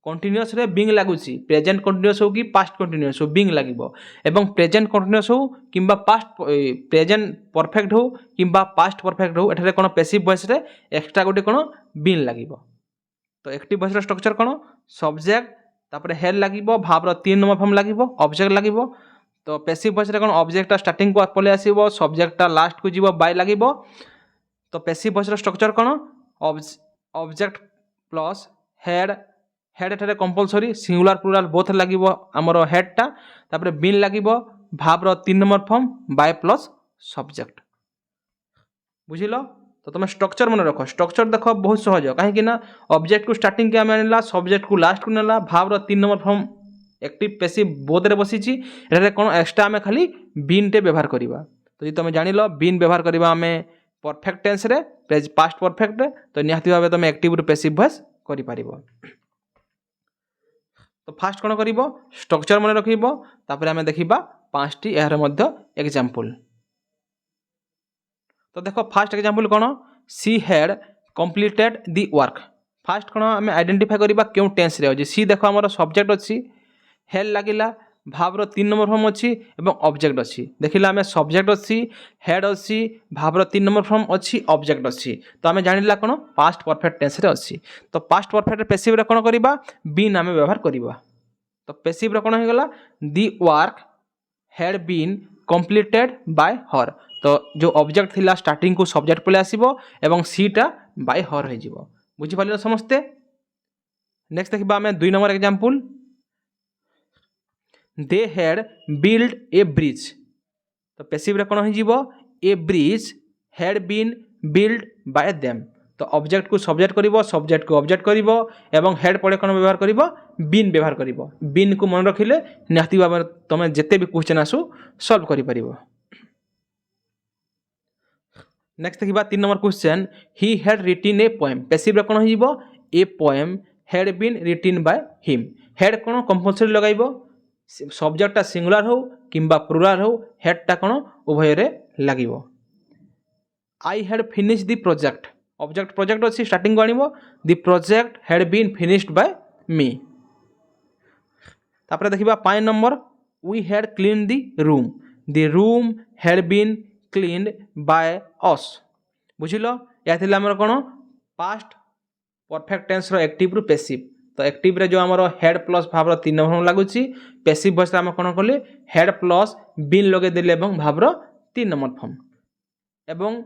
कंटीन्यूअस रे बीइंग लागुची प्रेजेंट कंटीन्यूअस हो कि पास्ट कंटीन्यूअस हो बीइंग लागिवो एवं प्रेजेंट कंटीन्यूअस हो किंबा पास्ट प्रेजेंट परफेक्ट हो किंबा पास्ट परफेक्ट हो एठारे कोन पैसिव वॉइस रे एक्स्ट्रा गोटे कोन बीन लागिवो। तो एक्टिव वॉइस रो स्ट्रक्चर कोन सब्जेक्ट तापर हेड लागिवो भावर 3 नंबर फॉर्म लागिवो ऑब्जेक्ट लागिवो। तो पैसिव वॉइस रे कोन ऑब्जेक्ट स्टार्टिंग को पले आसीबो सब्जेक्ट लास्ट को जीवो बाय लागिवो। तो पैसिव वॉइस रो स्ट्रक्चर कोन ऑब्जेक्ट प्लस हेड हेड एठारे कंपलसरी सिंगुलर प्लुराल बोथ लागिवो हमरो हेड टा तापर बीन लागिवो भावर 3 number form by plus subject. बुझिलो। तो तुम स्ट्रक्चर मन रख स्ट्रक्चर देखो बहुत सहज कहीं ना ऑब्जेक्ट को स्टार्टिंग के आने सब्जेक्ट को लास्ट को नेला भावर 3 number form active passive both रे बसीची एठारे कोन एक्स्ट्रा आमे खाली बीन टे व्यवहार करिबा। तो जे तुम जानिलो बीन व्यवहार करिबा आमे परफेक्ट टेंस रे पास्ट परफेक्ट रे तो निहाती भाबे तुम एक्टिव रे पैसिव वॉइस करि पारिबो। तो फास्ट कोन करिवो स्ट्रक्चर मन रखिबो तापर आमे देखिबा 5टी एहर मध्य एग्जांपल। तो देखो फास्ट एग्जांपल कोन she had completed the work. First कोन आमे आइडेंटिफाई करिबा केउ टेंस रे अछि सी देखो हमर सब्जेक्ट अछि हेड लागिला भावर 3 नंबर फॉर्म अछि एवं ऑब्जेक्ट अछि देखिला आमे सब्जेक्ट अछि हेड अछि भावर 3 नंबर फॉर्म अछि ऑब्जेक्ट अछि। तो आमे जानिला कोन पास्ट परफेक्ट टेंस रे अछि। तो पास्ट परफेक्ट पैसिव रे कोन करिबा बीन आमे व्यवहार करिबा। तो पैसिव रे कोन हो गेला the work had been completed by her. तो जो ऑब्जेक्ट थिला स्टार्टिंग को सब्जेक्ट पले आसीबो एवं सीटा बाय हर हो जिवो। बुझि पालिलो समस्ते। नेक्स्ट देखिबा आमे 2 number example they had build a bridge. तो पैसिव रे कोन हो जिवो a bridge had been build by them. तो ऑब्जेक्ट को सब्जेक्ट करिवो सब्जेक्ट को ऑब्जेक्ट करिवो एवं हेड पड़े कोन व्यवहार करिवो बीन व्यवहार करिवो। बीन को मन रखिले निहाती भाबे तमे जते भी क्वेश्चन आसु सॉल्व करि परिवो। नेक्स्ट देखिबा 3 number question he had written a poem. Passive रे कोन हो जिवो a poem had been written by him. Had कोन कंपलसरी लगाइबो सब्जेक्ट सिंगुलर हो किंबा प्लुराल हो हेड टा कोन उभय रे लागिवो। I had finish the project object project अछि स्टार्टिंग को आनिबो the project had been finished by me. तापर देखिबा 5 number we had clean the room had been cleaned by us. बुझिलो या थिला हमर कोन पास्ट परफेक्ट टेंस रो एक्टिव रु पैसिव। तो एक्टिव रे जो हमर head plus verb 3 number लागुची passive voice रे हम कोन करले हेड प्लस बीन लगे देले एवं भावर 3 नंबर फॉर्म एवं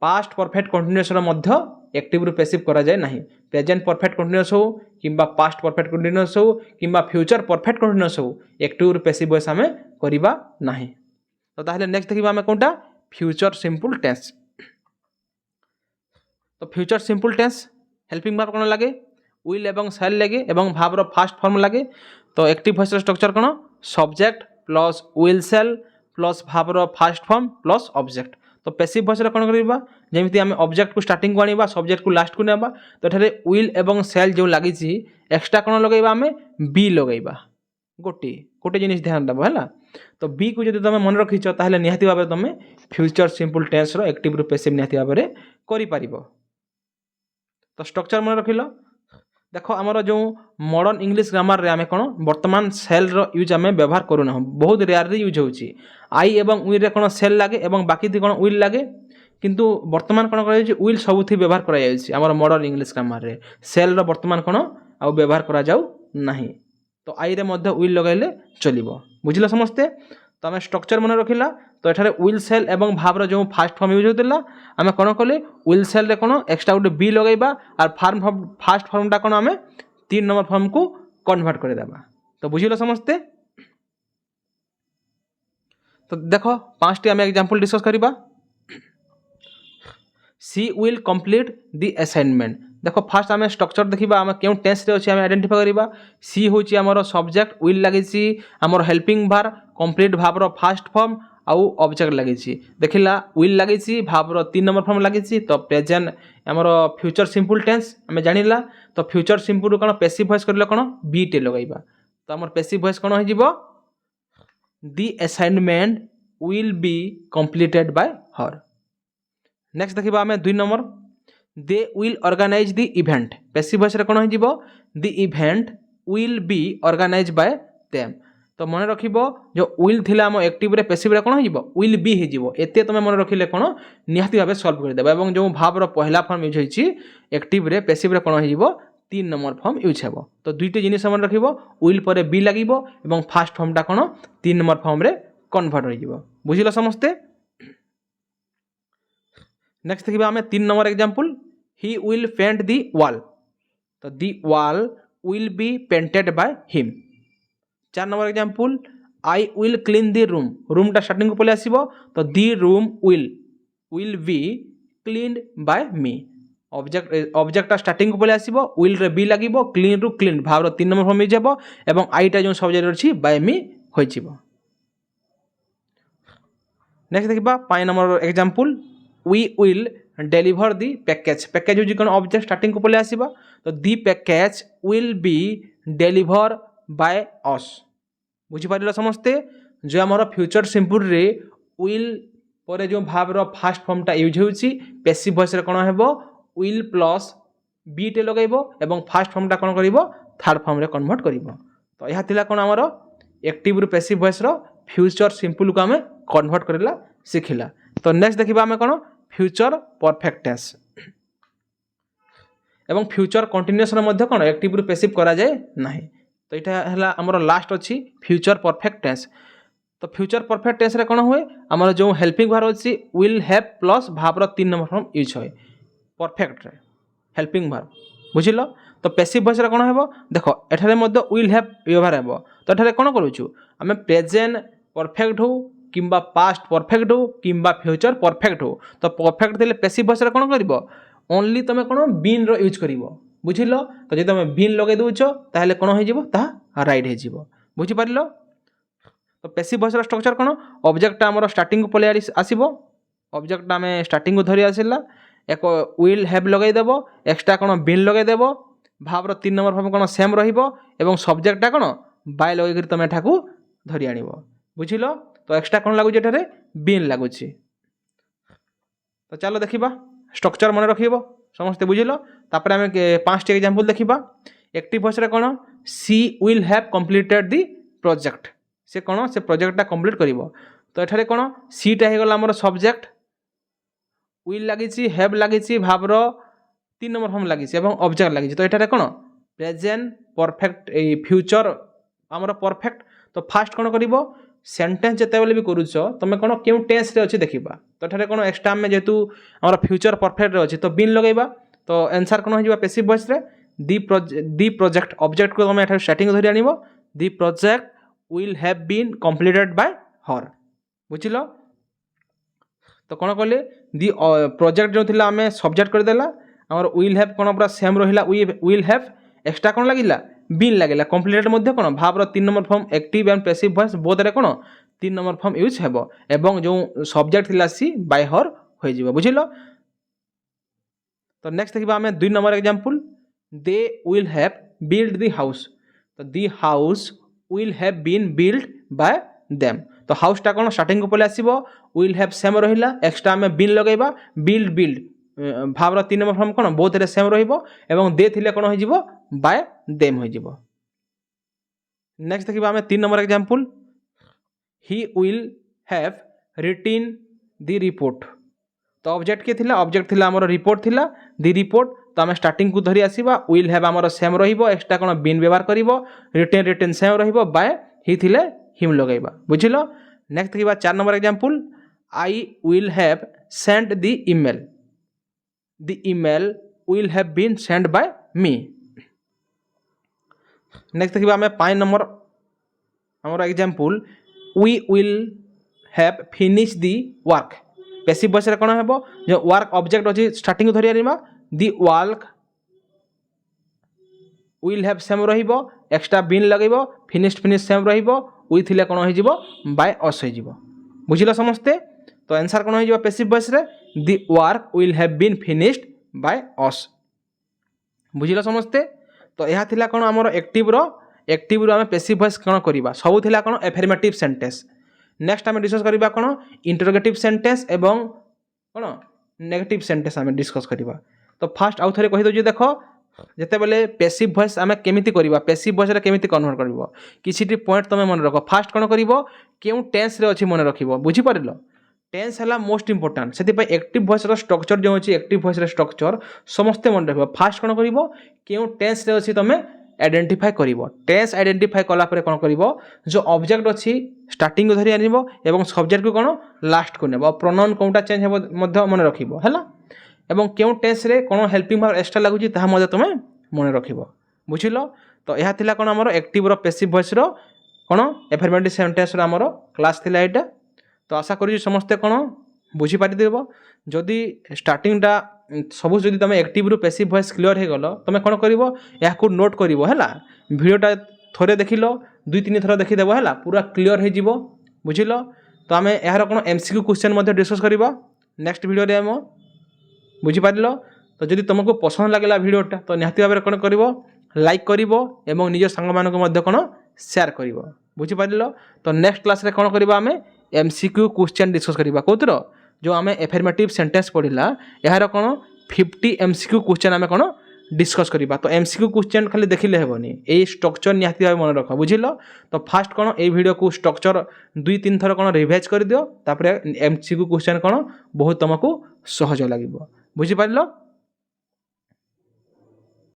पास्ट परफेक्ट कंटीन्यूअस रो मध्य एक्टिव रु पैसिव करा जाय नाही। प्रेजेंट परफेक्ट कंटीन्यूअस हो किंबा पास्ट परफेक्ट कंटीन्यूअस हो किंबा फ्यूचर परफेक्ट कंटीन्यूअस हो एक्टिव रु पैसिव वॉइस हमें करिबा नाही। तो ताहले नेक्स्ट देखिबा हमें कोनटा फ्यूचर सिंपल टेंस। तो future simple tense helping verb कोन लागे विल एवं शैल लागे एवं भावर फास्ट फॉर्म लागे। तो active voice structure cone subject plus will shell plus भावर फास्ट फॉर्म प्लस ऑब्जेक्ट। तो पैसिव वॉइस रे कोन करिबा जेमिति हम ऑब्जेक्ट को स्टार्टिंग को आनिबा सब्जेक्ट को लास्ट को नेबा। तो एठारे विल एवं शैल जो लागि छि एक्स्ट्रा कोन लगाइबा हमें बी लगाइबा गोटे जिनिस ध्यान देबो हैला। तो बी को जदि तमे मन रखिछो ताहले निहाती भाबे तमे फ्यूचर सिंपल टेंस रो एक्टिव रु पैसिव निहाती भाबे करि पारिबो। तो स्ट्रक्चर मन रखिलो देखो हमर जो मॉडर्न इंग्लिश ग्रामर रे आमे कोन वर्तमान सेल रो यूज आमे व्यवहार करू ना बहुत रेयरली यूज होउची। आई एवं विल रे कोन सेल लागे एवं बाकी ती कोन विल लागे किंतु वर्तमान कोन करै छि विल सबुथि व्यवहार करा जाय छि हमर मॉडर्न इंग्लिश ग्रामर रे सेल रो वर्तमान कोन आ व्यवहार करा जाऊ नाही। तो आई रे मध्य विल लगाइले चलिबो। बुझिला समस्ते। तो आमे स्ट्रक्चर मन रखिला तो एठारे विल सेल एवं भावर जो फास्ट फॉर्म यूज होतिला आमे कोन कले विल सेल रे कोन एक्स्ट्रा गोटे बी लगाइबा और फास्ट फॉर्म टा कोन आमे तीन नंबर फॉर्म को कन्वर्ट कर देबा। तो बुझिल समस्ते। तो देखो 5टी आम एग्जांपल डिस्कस करिबा। सी विल कंप्लीट द असाइनमेंट। देखो फास्ट आम स्ट्रक्चर देखा आम क्यों टेंस रे अच्छे आइडेंटिफाई करिबा। सी होची हमर सब्जेक्ट, विल लगी हमर हेल्पिंग भार, कंप्लीट भावर फास्ट फॉर्म आउ ऑब्जेक्ट लगी देखिला विल लगी भावर 3 नंबर फॉर्म लगी। तो प्रेजेंट आमर फ्यूचर सिंपल टेंस आम जानिला। तो फ्यूचर सिंपल कौन पैसिव वॉइस करले कौन बी टे लगाइबा। तो आमर पैसिव वॉइस कौन हो the assignment will be completed by her. Next देखिबा आम 2 number they will organise the event. Passive voice रे कौन हो the event will be organise by them. तो मन रखिबो जो विल थिला आम एक्टिव रे पैसिव रे कौन हो विल बी हो एते तुम मन रखिले कौन निहाती भाव सॉल्व कर देबा। एवं जो भाव पहला फॉर्म यूज होइछि एक्टिव रे पैसिव रे कौन हो 3 नंबर फॉर्म यूज हेबो। तो दुईटी जिनिस मन रखिबो विल पर बी लागिबो एवं फास्ट फॉर्मटा कौन 3 नंबर फॉर्म रे कन्वर्ट हो जिवो। बुझिलो समस्ते। नेक्स्ट देखिबा आम 3 number example he will paint the wall. तो the wall will be painted by him. 4 number example I will clean the room. रूमटा स्टार्टिंग को पले आसीबो। तो the room will be cleaned by me. Object starting को पले आसीबो will रे बी लागिबो क्लीन रु क्लीन भाव 3 नंबर फॉर्म हो एवं आईटा जो सब्जेक्ट अछि बाय मी होइछिबो। नेक्स्ट देखिबा 5 number example we will deliver the package. Package होजी कोन ऑब्जेक्ट स्टार्टिंग को पले आसीबा। तो the package will be deliver by us. बुझी पारिलो समस्ते। जो हमर फ्यूचर सिंपल रे विल पर जो भाव रो फास्ट फॉर्मटा यूज होउची पैसिव वॉइस रे कोन हेबो विल प्लस बी टे लगाइबो एवं फास्ट फॉर्मटा कोन करिवो थर्ड फॉर्म रे कन्वर्ट करिवो। तो यहा थिला कोन हमर एक्टिव रू पैसिव वॉइस रो फ्यूचर सिंपल को हमें कन्वर्ट करला सिखिला। तो नेक्स्ट देखिबा हमें कोन फ्यूचर परफेक्ट टेंस एवं फ्यूचर कंटीन्यूअस रो मध्ये कोन एक्टिव रू पैसिव करा जाय नाही। तो इटा हला हमर लास्ट अछि फ्यूचर परफेक्ट टेंस। तो फ्यूचर परफेक्ट टेंस रे कोन होय हमर जो हेल्पिंग वर्ब अछि विल हैव प्लस भाव रो 3 नंबर फॉर्म यूज होय परफेक्ट रे हेल्पिंग वर्ब। बुझिलो। तो पैसिव वॉइस रे कोन हेबो देखो एठारे मध्ये विल हैव व्यवहार हेबो। तो एठारे कोन करूछु हमें प्रेजेंट परफेक्ट हो किंबा पास्ट परफेक्ट हो किंबा फ्यूचर परफेक्ट हो। तो परफेक्ट देले पैसिव वॉइस रे कोन करबो ओनली तमे कोन बीन रो यूज करबो। बुझिलो। तो जे तमे बीन लगे दोछो ताहले कोन हो जिवो ता राइट हो जिवो। बुझि पारिलो। तो पैसिव वॉइस रो स्ट्रक्चर कोन ऑब्जेक्ट हमर स्टार्टिंग को पले आसीबो। ऑब्जेक्ट हमें स्टार्टिंग को धरि आसिला एक विल हैव लगे देबो एक्स्ट्रा कोन बीन लगे देबो भाव रो 3 नंबर फॉर्म कोन सेम रहिबो एवं सब्जेक्टटा कोन बाय लगे करी तमे ठाकू धरि आनिबो। बुझिलो। तो एक्स्ट्रा कोन लागु जेठारे बीन लागुची। तो चलो देखिबा स्ट्रक्चर मन रखिबो समस्त बुझिलो। तापर हमें 5टी एग्जांपल देखिबा। एक्टिव वॉइस रे कोन she will have completed the project. से कोन से प्रोजेक्टटा कंप्लीट करिवो। तो एठारे कोन सीटा हे गला हमर सब्जेक्ट विल लागिची हैव लागिची भाव रो 3 नंबर फॉर्म लागिची एवं ऑब्जेक्ट लागिची। तो एठारे कोन प्रेजेंट परफेक्ट ए फ्यूचर हमर परफेक्ट। तो फास्ट कोन करिवो सेंटेंस जते बेले भी करूछ तमे कोन केउ टेंस रे अछि देखिबा। तो एठारे कोन एक्स्ट्रा में जेतु हमर फ्यूचर परफेक्ट रे अछि तो बीन लगाइबा। तो आंसर कोन हो जिबा पैसिव वॉइस रे दी प्रोजेक्ट ऑब्जेक्ट को तमे एठारे स्टार्टिंग धरि आनिबो the project will have been completed by her. बुझिलो। तो कोन कहले दी प्रोजेक्ट जो थिला हमें सब्जेक्ट कर देला हमर विल हैव कोन पूरा सेम रहिला विल हैव एक्स्ट्रा कोन लागिला बीन लागिला कंप्लीटेड मध्ये कोन भाव रो 3 number form active and passive voice both रे कोन 3 नंबर फॉर्म यूज हेबो एवं जो सब्जेक्ट थिला सी बाय हर होई जिवो। बुझिलो। तो नेक्स्ट देखिबा हमें 2 number example they will have build the house. तो the house will have been build by them. तो हाउस टा कोन स्टार्टिंग को पले आसीबो विल हैव सेम रहिला एक्स्ट्रा में बीन लगाइबा बिल्ड भाव रो 3 नंबर फॉर्म कोन बोथ रे सेम रहिबो एवं दे थिले कोन हो जिवो बाय देम हो जिवो। नेक्स्ट देखिबा हमें 3 number example he will have written the report. तो ऑब्जेक्ट के थिला ऑब्जेक्ट थिला हमर रिपोर्ट थिला द रिपोर्ट। तो हमें स्टार्टिंग को धरि आसीबा विल हैव हमर सेम रहिबो एक्स्ट्रा कोन बीन व्यवहार करिवो रिटन सेम रहिबो बाय ही थिले हिम लगाइबा। बुझिलो। नेक्स्ट देखिबा 4 number example I will have sent the email. The email will have been sent by me. Next देखिए आम 5 नंबर आमर example we will have finish the work passive voice कौन है जो वर्क ऑब्जेक्ट अच्छी स्टार्टिंग धरी आनिबा the work will have same रहिबो एक्स्ट्रा बीन लगेबो फिनिश सेम रहिबो वी थिले कौन हो बाय अस हो बुझिल समस्ते। तो आंसर कौन हो पैसिव वॉइस रे the work will have been finished by us बुझिल समस्ते। तो यह थिला कौन आमर एक्टिव रो आम पैसिव वॉइस कौन करवा सब थिला कौन एफर्मेटिव सेंटेंस। नेक्स्ट आम डिस्कस करवा कौन इंटरोगेटिव सेंटेंस एवं कौन नेगेटिव सेंटेंस आम डिस्कस करवा। तो फास्ट आउ थे कहीदे देख जिते बेले पैसिव वॉइस आम केमी करवा पैसिव वॉइस केमी कन्वर्ट कर किसी पॉइंट तुम मन रख फास्ट कौन कर क्यों टेंस रे अच्छी मन रख बुझीपार टेंस है मोस्ट इंपोर्टाट से एक्टिव वॉइस स्ट्रक्चर जो अच्छी एक्टिव वॉइस स्ट्रक्चर समस्ते मन रख फास्ट कौन कर क्यों टेंस रे अच्छी तुम आइडेंटिफाई कर टेंस आइडेंटिफाई कलापर कौन कर जो ऑब्जेक्ट अच्छी स्टार्टिंग धरी आनब और सब्जेक्ट को कौन लास्ट को नेब प्रोनाउन कौनटा चेंज हो मन रख एवं क्यों टेंस रे कौन हेल्पिंग भाव एक्स्ट्रा लगुच तुम मन रख बुझिल। तो यह थिला कौन आमर एक्टिव रो पैसिव वॉइस रो कौन एफर्मेटिव सेंटेंस रो आमर क्लास थिला एटा। तो आशा करी समस्ते कौन बुझीपारिदेव जदि स्टार्टिंगटा सब जदि तुम एक्टिव रु पैसिव वॉइस क्लियर हो गल तुम कौन कर नोट कर भिडियोटा थोड़े देख लो 2-3 थर देखीदेव है पूरा क्लियर हो बुझिल। तो आम यार कौन एमसीक्यू क्वेश्चन डिस्कस करवा नेक्स्ट वीडियो आम बुझीपार। तो जदि तुमको पसंद लगला वीडियोटा तो निहाती भाव कौन कर लाइक कर निज सांग मान कौन शेयर कर बुझीपार। तो नेक्स्ट क्लास रे कौन करवा आम एमसीक्यू क्वेश्चन डिस्कस करवा कौतर जो आम एफर्मेटिव सेंटेंस पढ़ला यार कौन 50 एमसीक्यू क्वेश्चन आम कौन डिस्कस करवा। तो एमसीक्यू क्वेश्चन खाली देखिले हेबनी ये स्ट्रक्चर निहाती भाव मन रख बुझिल। तो फास्ट कौन ये वीडियो को स्ट्रक्चर 2-3 थर कौन रिवाइज कर दियो तापर एमसीक्यू क्वेश्चन कौन बहुत तुमको सहज लगे बुझीपार।